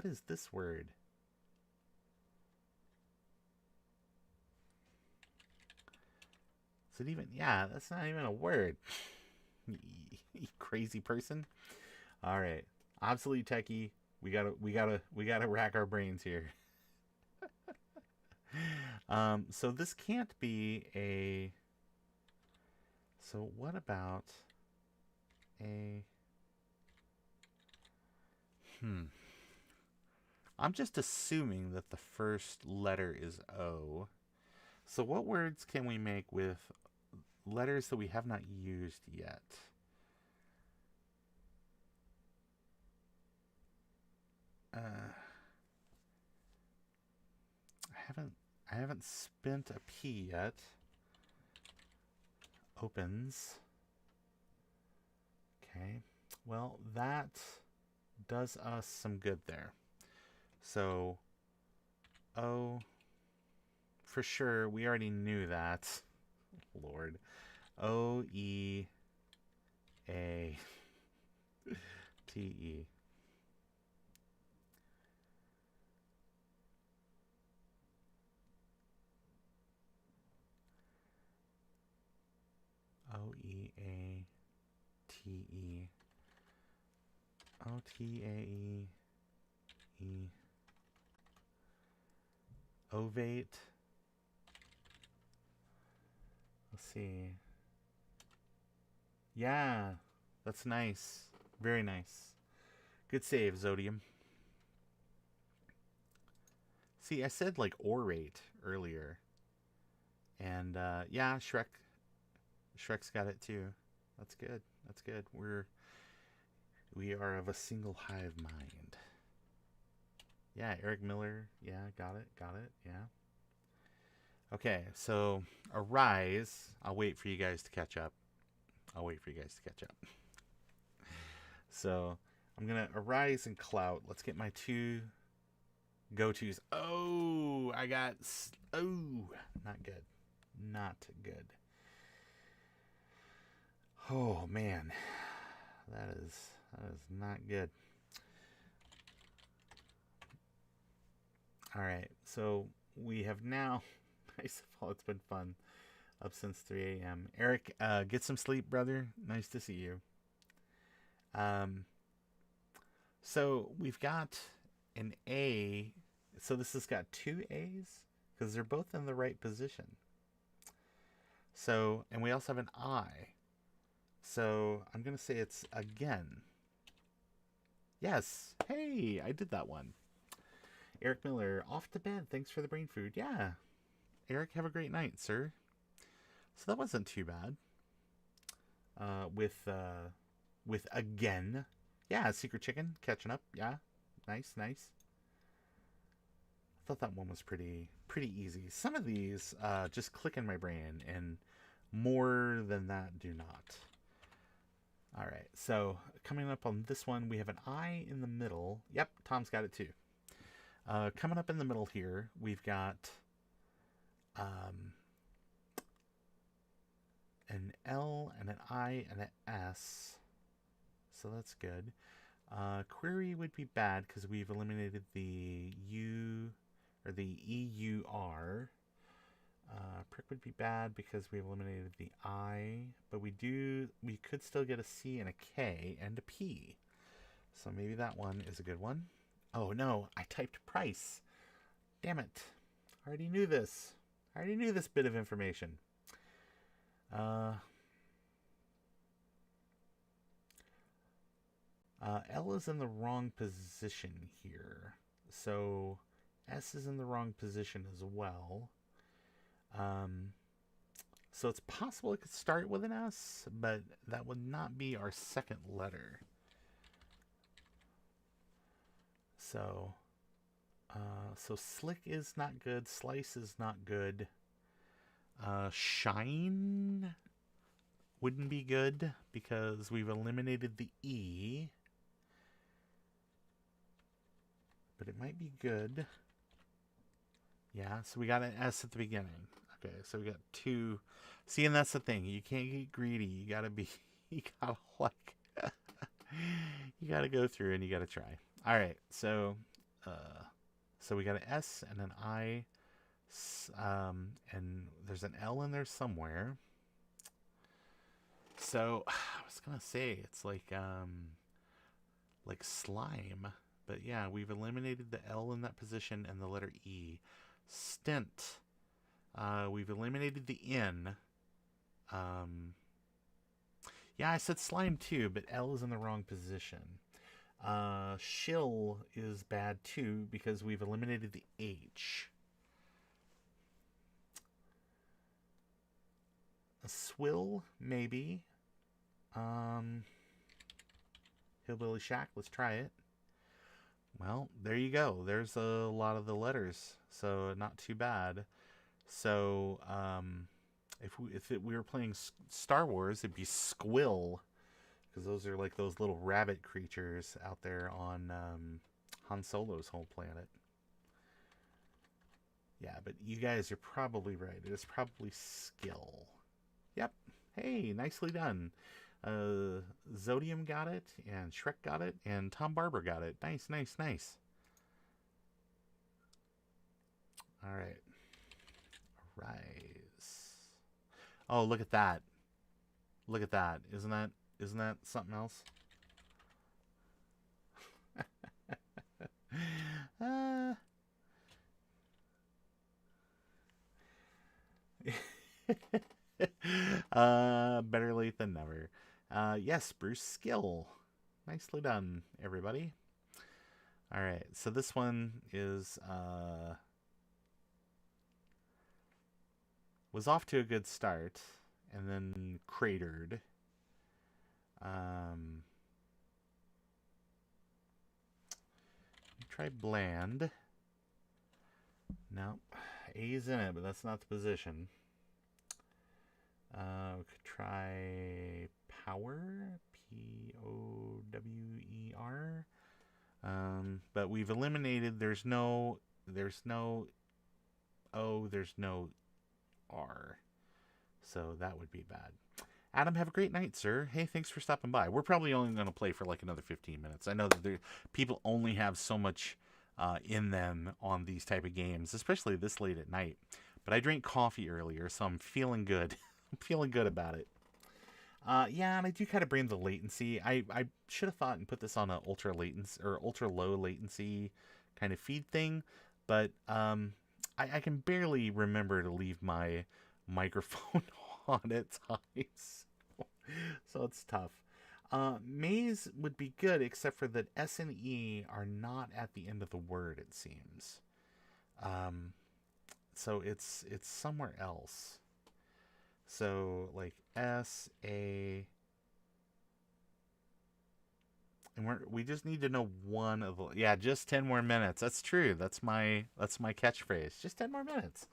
is this word? Is it even? Yeah, that's not even a word. You crazy person. All right, obsolete techie. We gotta rack our brains here. So this can't be a. So what about a? I'm just assuming that the first letter is O. So what words can we make with letters that we have not used yet? I haven't spent a P yet. Opens. Okay. Well, that does us some good there. So, O, for sure, we already knew that. Lord. O-E-A-T-E. O-E-A-T-E. O-T-A-E-E. Ovate. Let's see. Yeah, that's nice. Very nice. Good save, xodium. See, I said like orate earlier. And yeah, Shrek's got it too. That's good. That's good. We are of a single hive mind. Yeah, Eric Miller. Yeah, got it. Got it. Yeah. Okay, so arise. I'll wait for you guys to catch up. So I'm gonna arise and clout. Let's get my two go-tos. Oh, I got. Oh, not good. Not good. Oh man, that is not good. All right, so we have now. Nice of all, it's been fun. Up since 3 a.m. Eric, get some sleep, brother. Nice to see you. So we've got an A. So this has got two A's because they're both in the right position. So, and we also have an I. So I'm going to say it's again. Yes. Hey, I did that one. Eric Miller, off to bed. Thanks for the brain food. Yeah. Eric, have a great night, sir. So that wasn't too bad. With again. Yeah, Secret Chicken, catching up. Yeah. Nice, nice. I thought that one was pretty easy. Some of these just click in my brain, and more than that do not. All right, so coming up on this one, we have an I in the middle. Yep, Tom's got it too. Coming up in the middle here, we've got an L and an I and an S. So that's good. Query would be bad because we've eliminated the U or the EUR. Prick would be bad because we eliminated the I, but we could still get a C and a K and a P. So maybe that one is a good one. Oh no, I typed price. Damn it. I already knew this. I already knew this bit of information. L is in the wrong position here. So S is in the wrong position as well. So it's possible it could start with an S, but that would not be our second letter. So, so slick is not good. Slice is not good. Shine wouldn't be good because we've eliminated the E. But it might be good. Yeah, so we got an S at the beginning. Okay, so we got two. See, and that's the thing. You can't get greedy. You gotta be, you gotta like, you gotta go through and you gotta try. All right, so we got an S and an I, and there's an L in there somewhere. So I was gonna say it's like slime, but yeah, we've eliminated the L in that position and the letter E. Stint. We've eliminated the N. Yeah, I said slime too, but L is in the wrong position. Shill is bad too because we've eliminated the H. A swill, maybe. Hillbilly Shack, let's try it. Well, there you go. There's a lot of the letters, so not too bad. So, if we were playing Star Wars, it'd be squill, because those are like those little rabbit creatures out there on Han Solo's whole planet. Yeah, but you guys are probably right. It is probably skill. Yep. Hey, nicely done. Xodium got it, and Shrek got it, and Tom Barber got it. Nice, nice, nice. All right. Rise. Oh, look at that. Look at that. Isn't that something else? Better late than never. Yes, Bruce Skill. Nicely done, everybody. All right, so this one is was off to a good start and then cratered. Try bland. No, A's in it, but that's not the position. We could try power, Power. But we've eliminated. There's no O. There's no R. So that would be bad. Adam, have a great night, sir. Hey, thanks for stopping by. We're probably only going to play for like another 15 minutes. I know that people only have so much in them on these type of games, especially this late at night. But I drank coffee earlier, so I'm feeling good. I'm feeling good about it. Yeah, and I do kind of bring the latency. I should have thought and put this on an ultra low latency kind of feed thing, but I can barely remember to leave my microphone on at times, so it's tough. Maze would be good, except for that S and E are not at the end of the word, it seems. So it's somewhere else. So like S-A, and we just need to know one of the, yeah, just 10 more minutes. That's true. That's my catchphrase. Just 10 more minutes.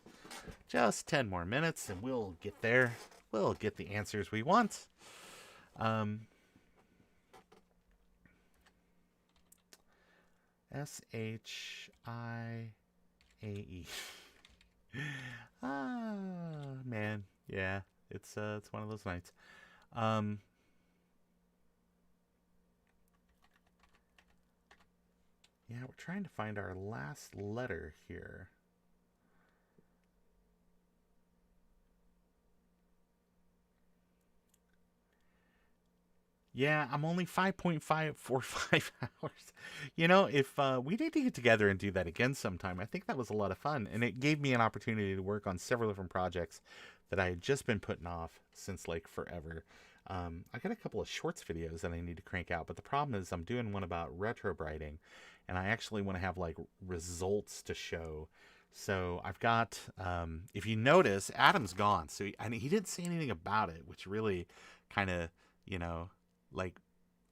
Just 10 more minutes and we'll get there. We'll get the answers we want. S-H-I-A-E. Ah, man. Yeah, it's one of those nights. Yeah, we're trying to find our last letter here. Yeah, I'm only 5.545 hours. You know, if we need to get together and do that again sometime, I think that was a lot of fun. And it gave me an opportunity to work on several different projects that I had just been putting off since like forever. I got a couple of shorts videos that I need to crank out, but the problem is I'm doing one about retrobrighting, and I actually want to have like results to show. So I've got, if you notice, Adam's gone. So he didn't say anything about it, which really kind of, you know, like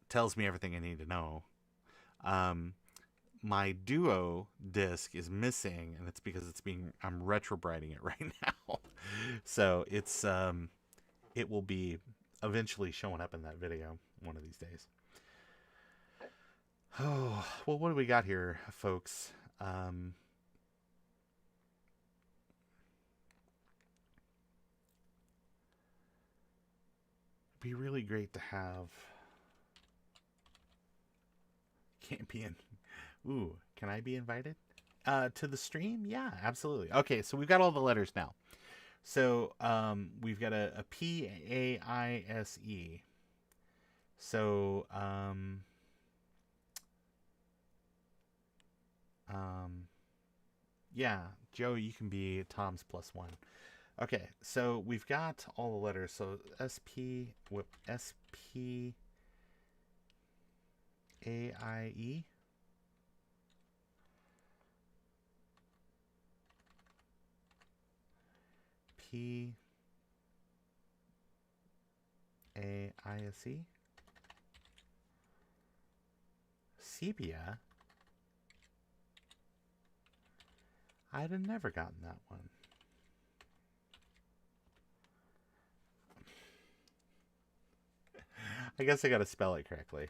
tells me everything I need to know. My duo disc is missing, and it's because I'm retrobrighting it right now. So it's it will be eventually showing up in that video one of these days. Oh, well, what do we got here, folks? It'd be really great to have Campion. Ooh, can I be invited to the stream? Yeah, absolutely. Okay, so we've got all the letters now. So we've got a P-A-I-S-E. So yeah, Joe, you can be Tom's +1. Okay, so we've got all the letters. So S-P-A-I-E. P-A-I-S-E. Sepia. I'd have never gotten that one. I guess I gotta spell it correctly.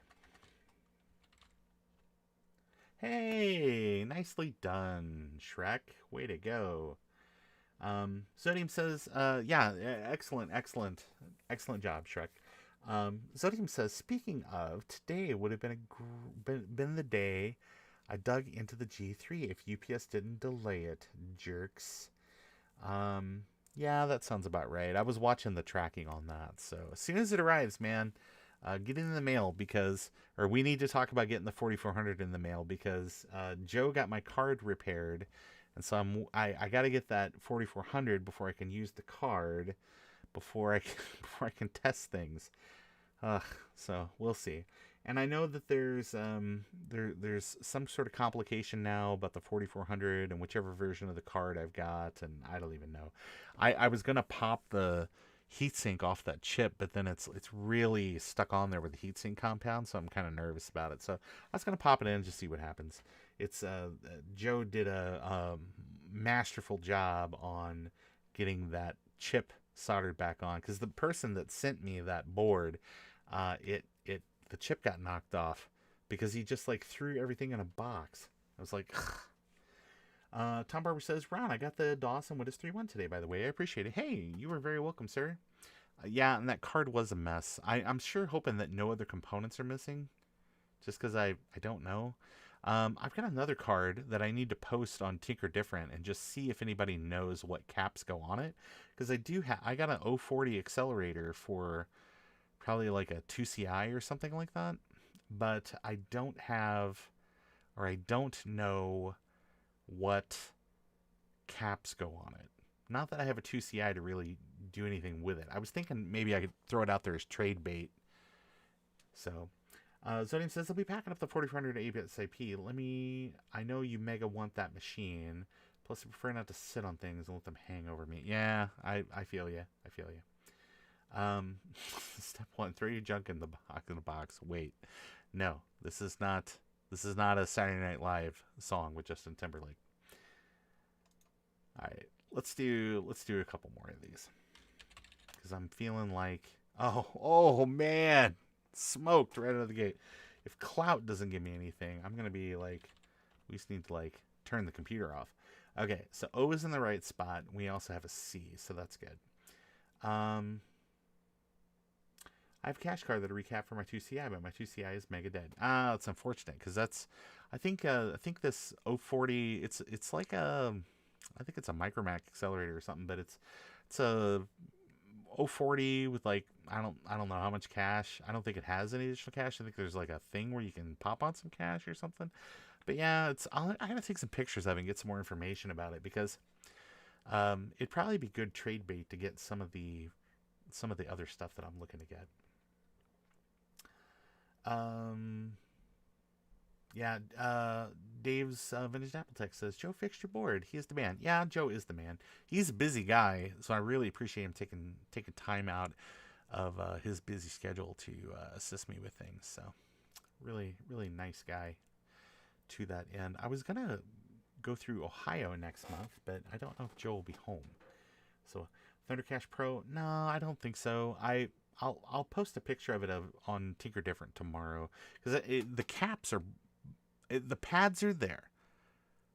Hey, nicely done, Shrek. Way to go. Xodium says, yeah, excellent job, Shrek. Xodium says, speaking of, today would have been the day I dug into the G3 if UPS didn't delay it, jerks. Yeah, that sounds about right. I was watching the tracking on that, so as soon as it arrives, man, get it in the mail or we need to talk about getting the 4400 in the mail because Joe got my card repaired, and so I got to get that 4400 before I can use the card, before I can test things. So we'll see. And I know that there's some sort of complication now about the 4400 and whichever version of the card I've got, and I don't even know. I was gonna pop the heatsink off that chip, but then it's really stuck on there with the heatsink compound, so I'm kind of nervous about it. So I was gonna pop it in and just see what happens. It's Joe did a masterful job on getting that chip soldered back on, because the person that sent me that board, the chip got knocked off because he just like threw everything in a box. I was like, Tom Barber says, Ron, I got the Dawson Wittes 3.1 today, by the way. I appreciate it. Hey, you were very welcome, sir. Yeah, and that card was a mess. I'm sure hoping that no other components are missing, just because I don't know. I've got another card that I need to post on Tinker Different and just see if anybody knows what caps go on it, because I got an 040 accelerator for probably like a 2CI or something like that, but I don't know what caps go on it. Not that I have a 2CI to really do anything with it. I was thinking maybe I could throw it out there as trade bait. So Zodium says, I'll be packing up the 4400 ASAP. I know you mega want that machine. Plus, I prefer not to sit on things and let them hang over me. Yeah, I feel you. Step 1, throw your junk in the box. Wait, no, this is not a Saturday Night Live song with Justin Timberlake. All right, let's do a couple more of these, because I'm feeling like, oh man, smoked right out of the gate. If Clout doesn't give me anything, I'm gonna be like, we just need to like turn the computer off. Okay, so O is in the right spot. We also have a C, so that's good. I have a cash card that I recap for my 2CI, but my 2CI is mega dead. It's unfortunate, because I think this 040, it's like I think it's a Micromac accelerator or something, but it's a 040 with like, I don't know how much cash. I don't think it has any additional cash. I think there's like a thing where you can pop on some cash or something. But yeah, I gotta take some pictures of it and get some more information about it, because it'd probably be good trade bait to get some of the other stuff that I'm looking to get. Dave's Vintage Apple Tech says, Joe fixed your board. He is the man. Yeah, Joe is the man. He's a busy guy, so I really appreciate him taking time out of his busy schedule to assist me with things. So really, really nice guy to that end. I was gonna go through Ohio next month, but I don't know if Joe will be home. So Thundercash Pro, no, I don't think so. I'll post a picture of it on Tinker Different tomorrow, because the caps are, the pads are there,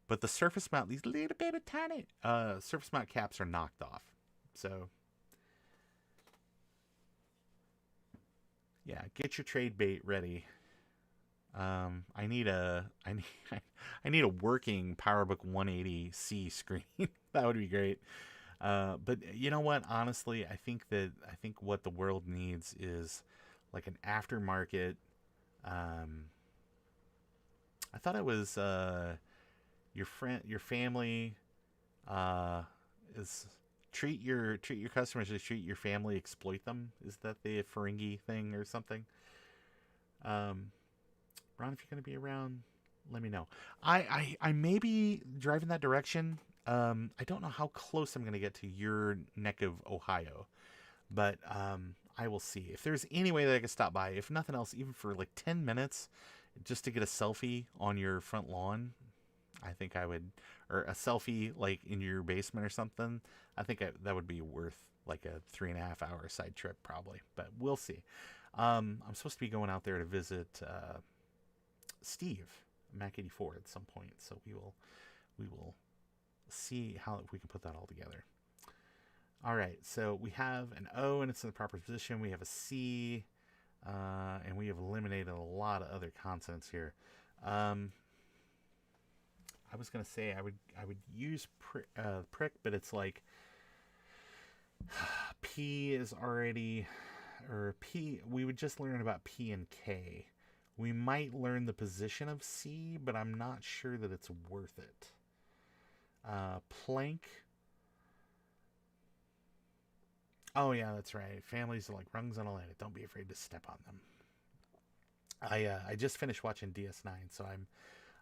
but the surface mount, these little baby tiny surface mount caps are knocked off. So yeah, get your trade bait ready. I need a working PowerBook 180C screen. That would be great. But you know what? Honestly, I think what the world needs is like an aftermarket. I thought it was your family is treat your customers as treat your family, exploit them. Is that the Ferengi thing or something? Ron, if you're going to be around, let me know. I may be driving that direction. I don't know how close I'm going to get to your neck of Ohio, but I will see. If there's any way that I can stop by, if nothing else, even for like 10 minutes, just to get a selfie on your front lawn, I think I would, or a selfie like in your basement or something, I think that would be worth like a 3.5 hour side trip probably, but we'll see. I'm supposed to be going out there to visit Steve, Mac84 at some point, so we will see how if we can put that all together. All right, so we have an O and it's in the proper position. We have a C, and we have eliminated a lot of other consonants here. I was gonna say I would use prick, but it's like P is already, or P. We would just learn about P and K. We might learn the position of C, but I'm not sure that it's worth it. Plank. Oh yeah, that's right. Families are like rungs on a ladder. Don't be afraid to step on them. I just finished watching DS9, so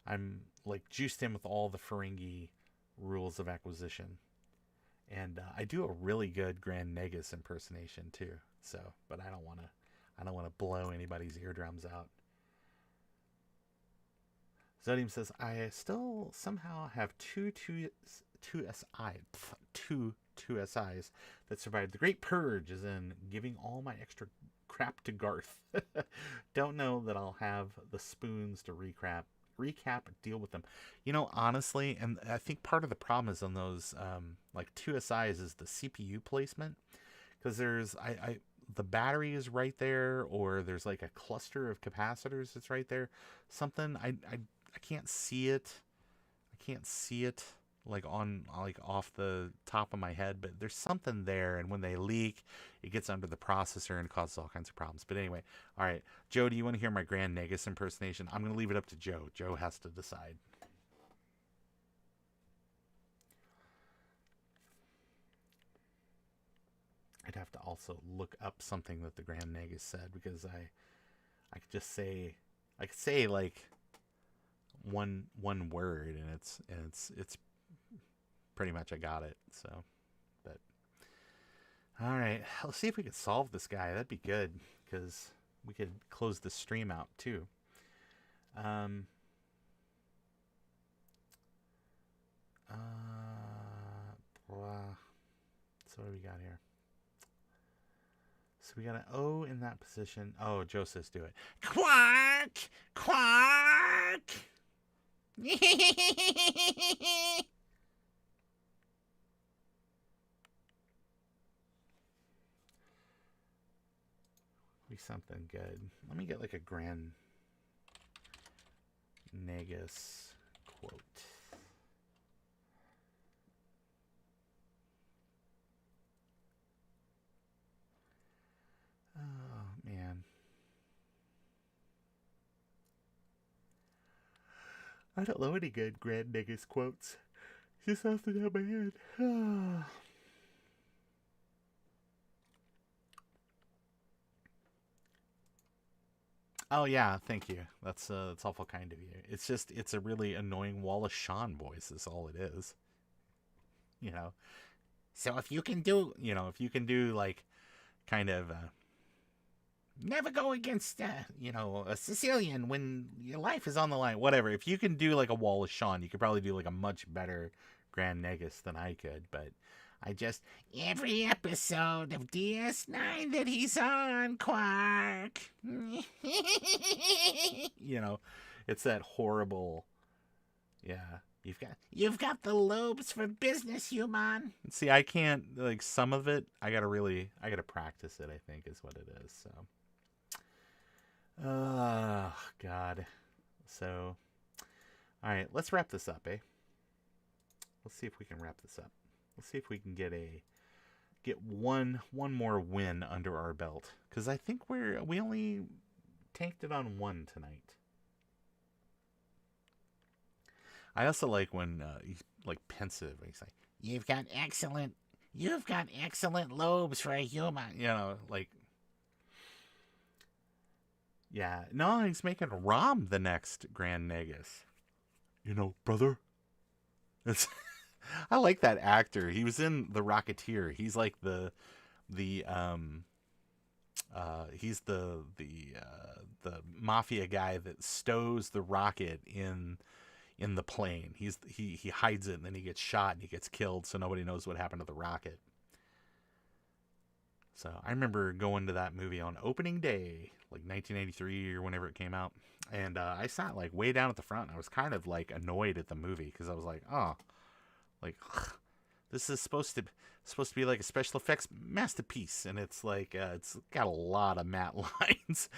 I'm like juiced in with all the Ferengi rules of acquisition, and I do a really good Grand Negus impersonation too. So, but I don't want to blow anybody's eardrums out. Xodium says, I still somehow have two SIs that survived the Great Purge, as in giving all my extra crap to Garth. Don't know that I'll have the spoons to recap, deal with them. You know, honestly, and I think part of the problem is on those like 2 SIs is the CPU placement, because there's the battery is right there, or there's like a cluster of capacitors that's right there. Something I can't see it. I can't see it like on like off the top of my head, but there's something there, and when they leak, it gets under the processor and causes all kinds of problems. But anyway, all right, Joe, do you want to hear my Grand Negus impersonation? I'm going to leave it up to Joe. Joe has to decide. I'd have to also look up something that the Grand Negus said, because I could just say, I could say like one word, and it's pretty much I got it. So, but all right, let's see if we can solve this guy. That'd be good, because we could close the stream out too. So what do we got here? So we got an O in that position. Oh, Joe says do it. Quark! Quark! Be something good. Let me get like a Grand Negus quote. Oh, man. I don't know any good Grand Negus quotes. Just off the top of my head. Oh yeah, thank you. That's awful kind of you. It's just, it's a really annoying Wallace Shawn voice is all it is. You know. So if you can do, like kind of never go against a Sicilian when your life is on the line, whatever. If you can do like a Wallace Shawn, you could probably do like a much better Grand Negus than I could, but I just, every episode of DS9 that he's on, Quark. It's that horrible, yeah. You've got the lobes for business, human. See, I can't, like, some of it, I gotta practice it, I think, is what it is, so. Oh, God. So, alright, let's wrap this up, eh? Let's see if we can wrap this up. Let's see if we can get one more win under our belt, because I think we only tanked it on 1 tonight. I also like when he's like pensive. He's like, "You've got excellent lobes for a human." Like, yeah. No, he's making Rom the next Grand Negus. Brother. It's I like that actor. He was in The Rocketeer. He's like he's the mafia guy that stows the rocket in the plane. He hides it, and then he gets shot and he gets killed, so nobody knows what happened to the rocket. So I remember going to that movie on opening day, like 1993 or whenever it came out. And I sat like way down at the front. I was kind of like annoyed at the movie because I was like, oh, like this is supposed to be like a special effects masterpiece, and it's like it's got a lot of matte lines.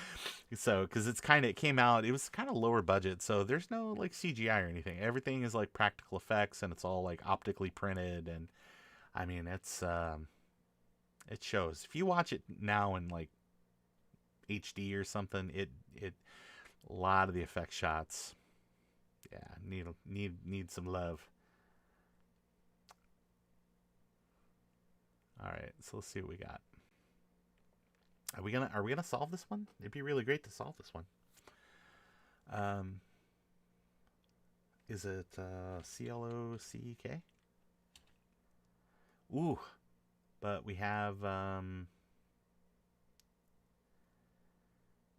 So because it came out, it was kind of lower budget, so there's no like CGI or anything. Everything is like practical effects, and it's all like optically printed. And I mean, it shows. If you watch it now in like HD or something, it a lot of the effect shots, yeah, need some love. All right, so let's see what we got. Are we gonna solve this one? It'd be really great to solve this one. Is it CLOCK? Ooh, but we have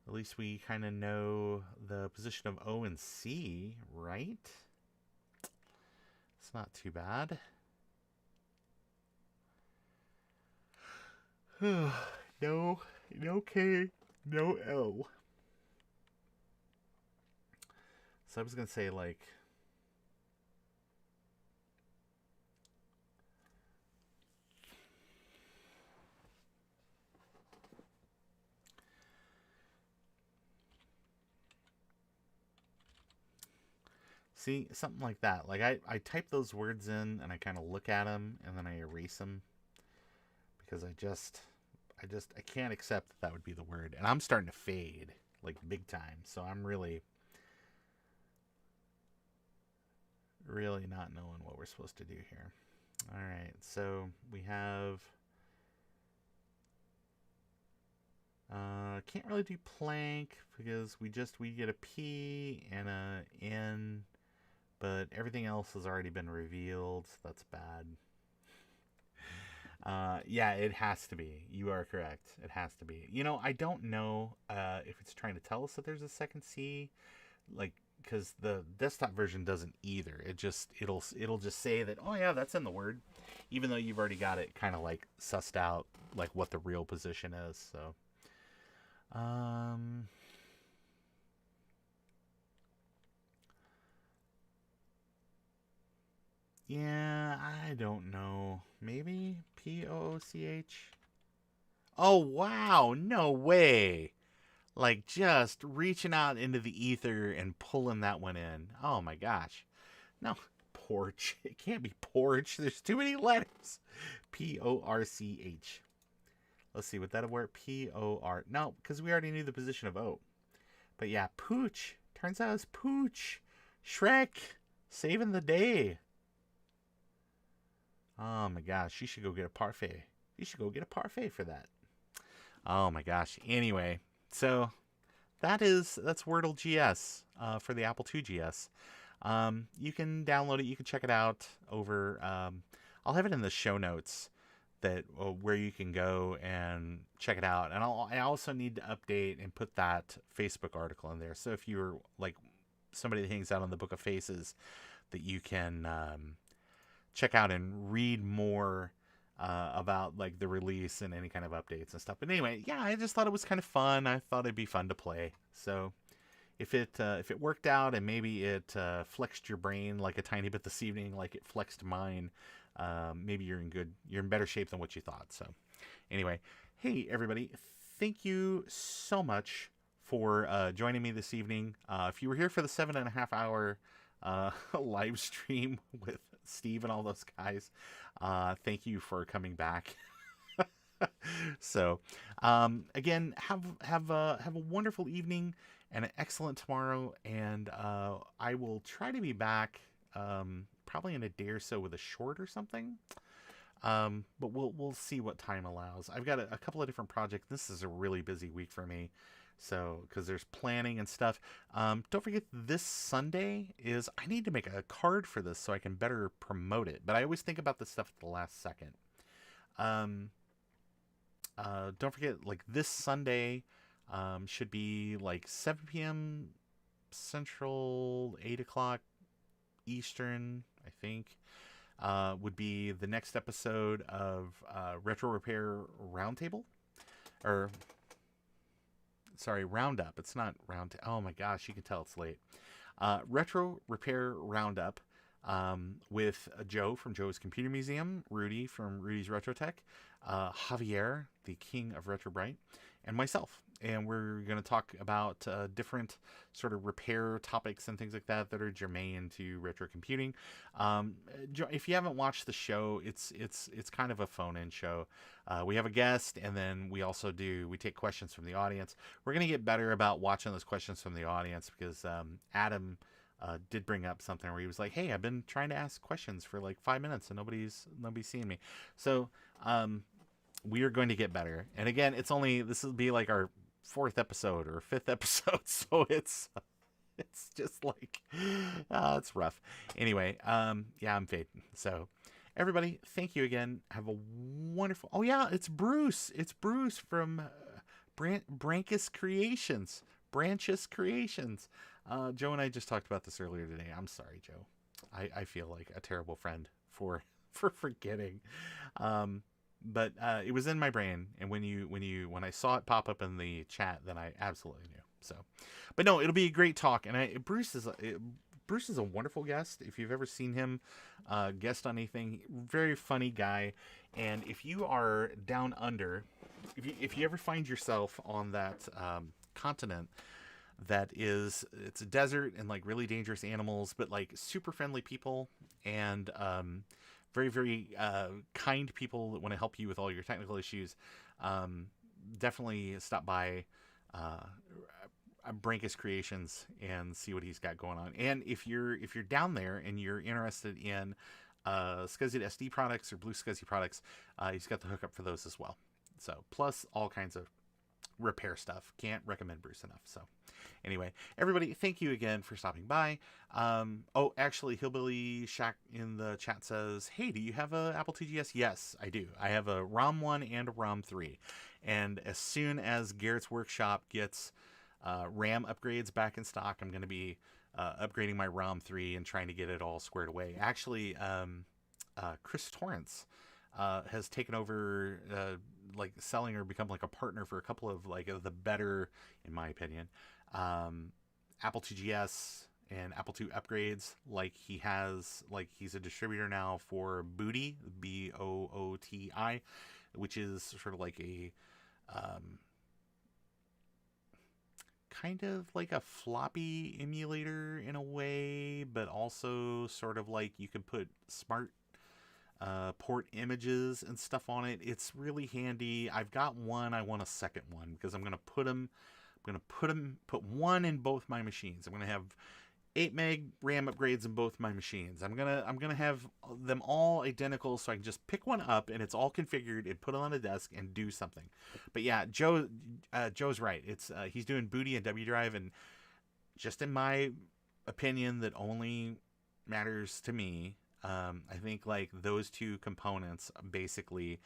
at least we kind of know the position of O and C, right? It's not too bad. No K, no L. So I was gonna say like, see, something like that. Like I type those words in and I kind of look at them and then I erase them because I can't accept that would be the word. And I'm starting to fade like big time. So I'm really not knowing what we're supposed to do here. All right. So we have can't really do plank because we get a P and a N, but everything else has already been revealed. So that's bad. Yeah, it has to be. You are correct. It has to be. You know, I don't know if it's trying to tell us that there's a second C, like because the desktop version doesn't either. It'll just say that, oh yeah, that's in the word, even though you've already got it kind of like sussed out like what the real position is. So, yeah, I don't know. Maybe POOCH. Oh wow, no way. Like just reaching out into the ether and pulling that one in. Oh my gosh. No, porch. It can't be porch. There's too many letters. PORCH. Let's see, would that work? POR. No, because we already knew the position of O. But yeah, pooch. Turns out it's pooch. Shrek. Saving the day. Oh my gosh, you should go get a parfait. You should go get a parfait for that. Oh my gosh. Anyway, so that's WORDLE GS for the Apple II GS. You can download it. You can check it out over. I'll have it in the show notes that where you can go and check it out. And I also need to update and put that Facebook article in there. So if you're like somebody that hangs out on the Book of Faces, that you can check out and read more about like the release and any kind of updates and stuff. But anyway, yeah, I just thought it was kind of fun. I thought it'd be fun to play. So if it worked out and maybe it flexed your brain like a tiny bit this evening, like it flexed mine, maybe you're in better shape than what you thought. So anyway, hey everybody, thank you so much for joining me this evening. If you were here for the 7.5 hour live stream with Steve and all those guys, thank you for coming back. So again, have a wonderful evening and an excellent tomorrow, and I will try to be back probably in a day or so with a short or something, but we'll see what time allows. I've got a couple of different projects. This is a really busy week for me, so because there's planning and stuff. Don't forget, this Sunday is I need to make a card for this so I can better promote it, but I always think about this stuff at the last second. Don't forget, like this Sunday should be like 7 p.m. Central, 8 o'clock Eastern, I think. would be the next episode of Retro Repair Roundtable, or sorry, Roundup. It's not round. Oh my gosh, you can tell it's late. Retro Repair Roundup with Joe from Joe's Computer Museum, Rudy from Rudy's RetroTech, Javier, the king of Retro Bright, and myself. And we're going to talk about different sort of repair topics and things like that that are germane to retro computing. If you haven't watched the show, it's kind of a phone-in show. We have a guest, and then we take questions from the audience. We're going to get better about watching those questions from the audience because Adam did bring up something where he was like, "Hey, I've been trying to ask questions for like 5 minutes and nobody's seeing me." So we are going to get better. And again, this will be like our 4th episode or 5th episode, so it's just like it's rough. Anyway, yeah, I'm fading. So everybody, thank you again. Have a wonderful. Oh yeah, it's Bruce. It's Bruce from Branchus Creations. Joe and I just talked about this earlier today. I'm sorry, Joe. I feel like a terrible friend for forgetting. But it was in my brain, and when I saw it pop up in the chat, then I absolutely knew. So, but no, it'll be a great talk. And Bruce is a wonderful guest. If you've ever seen him guest on anything, very funny guy. And if you are down under, if you ever find yourself on that continent it's a desert and like really dangerous animals, but like super friendly people and very, very kind people that want to help you with all your technical issues, definitely stop by Branchus Creations and see what he's got going on. And if you're down there and you're interested in SCSI SD products or Blue SCSI products, he's got the hookup for those as well. So plus all kinds of repair stuff. Can't recommend Bruce enough. So anyway, everybody, thank you again for stopping by. Oh, actually, Hillbilly Shack in the chat says, "Hey, do you have a Apple TGS?" Yes, I do. I have a ROM 1 and a ROM 3. And as soon as Garrett's Workshop gets RAM upgrades back in stock, I'm going to be upgrading my ROM 3 and trying to get it all squared away. Actually, Chris Torrence has taken over like selling or become like a partner for a couple of like the better, in my opinion, Apple TGS and Apple II upgrades. Like he's a distributor now for Booty, Booti, which is sort of like a kind of like a floppy emulator in a way, but also sort of like you can put smart port images and stuff on it. It's really handy. I've got one. I want a second one because I'm going to put one in both my machines. I'm going to have 8 meg RAM upgrades in both my machines. I'm going to have them all identical so I can just pick one up and it's all configured and put it on a desk and do something. But yeah, Joe's right. It's he's doing Booty and W Drive, and just in my opinion that only matters to me, I think like those two components basically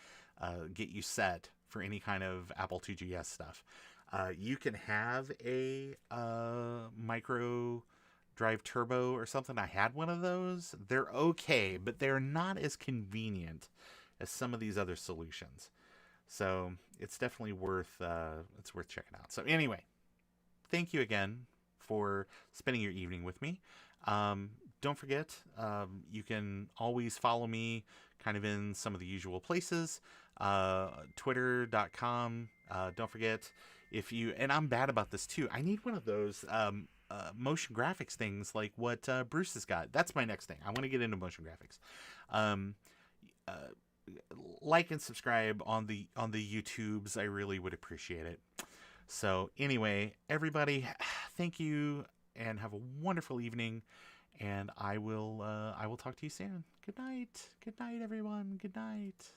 get you set for any kind of Apple IIgs stuff. You can have a micro drive turbo or something. I had one of those. They're okay, but they're not as convenient as some of these other solutions. So it's definitely worth checking out. So anyway, thank you again for spending your evening with me. Don't forget, you can always follow me kind of in some of the usual places, twitter.com. Don't forget, and I'm bad about this too, I need one of those motion graphics things like what Bruce has got. That's my next thing. I want to get into motion graphics. Like and subscribe on the YouTubes. I really would appreciate it. So anyway, everybody, thank you and have a wonderful evening. And I will talk to you soon. Good night. Good night, everyone. Good night.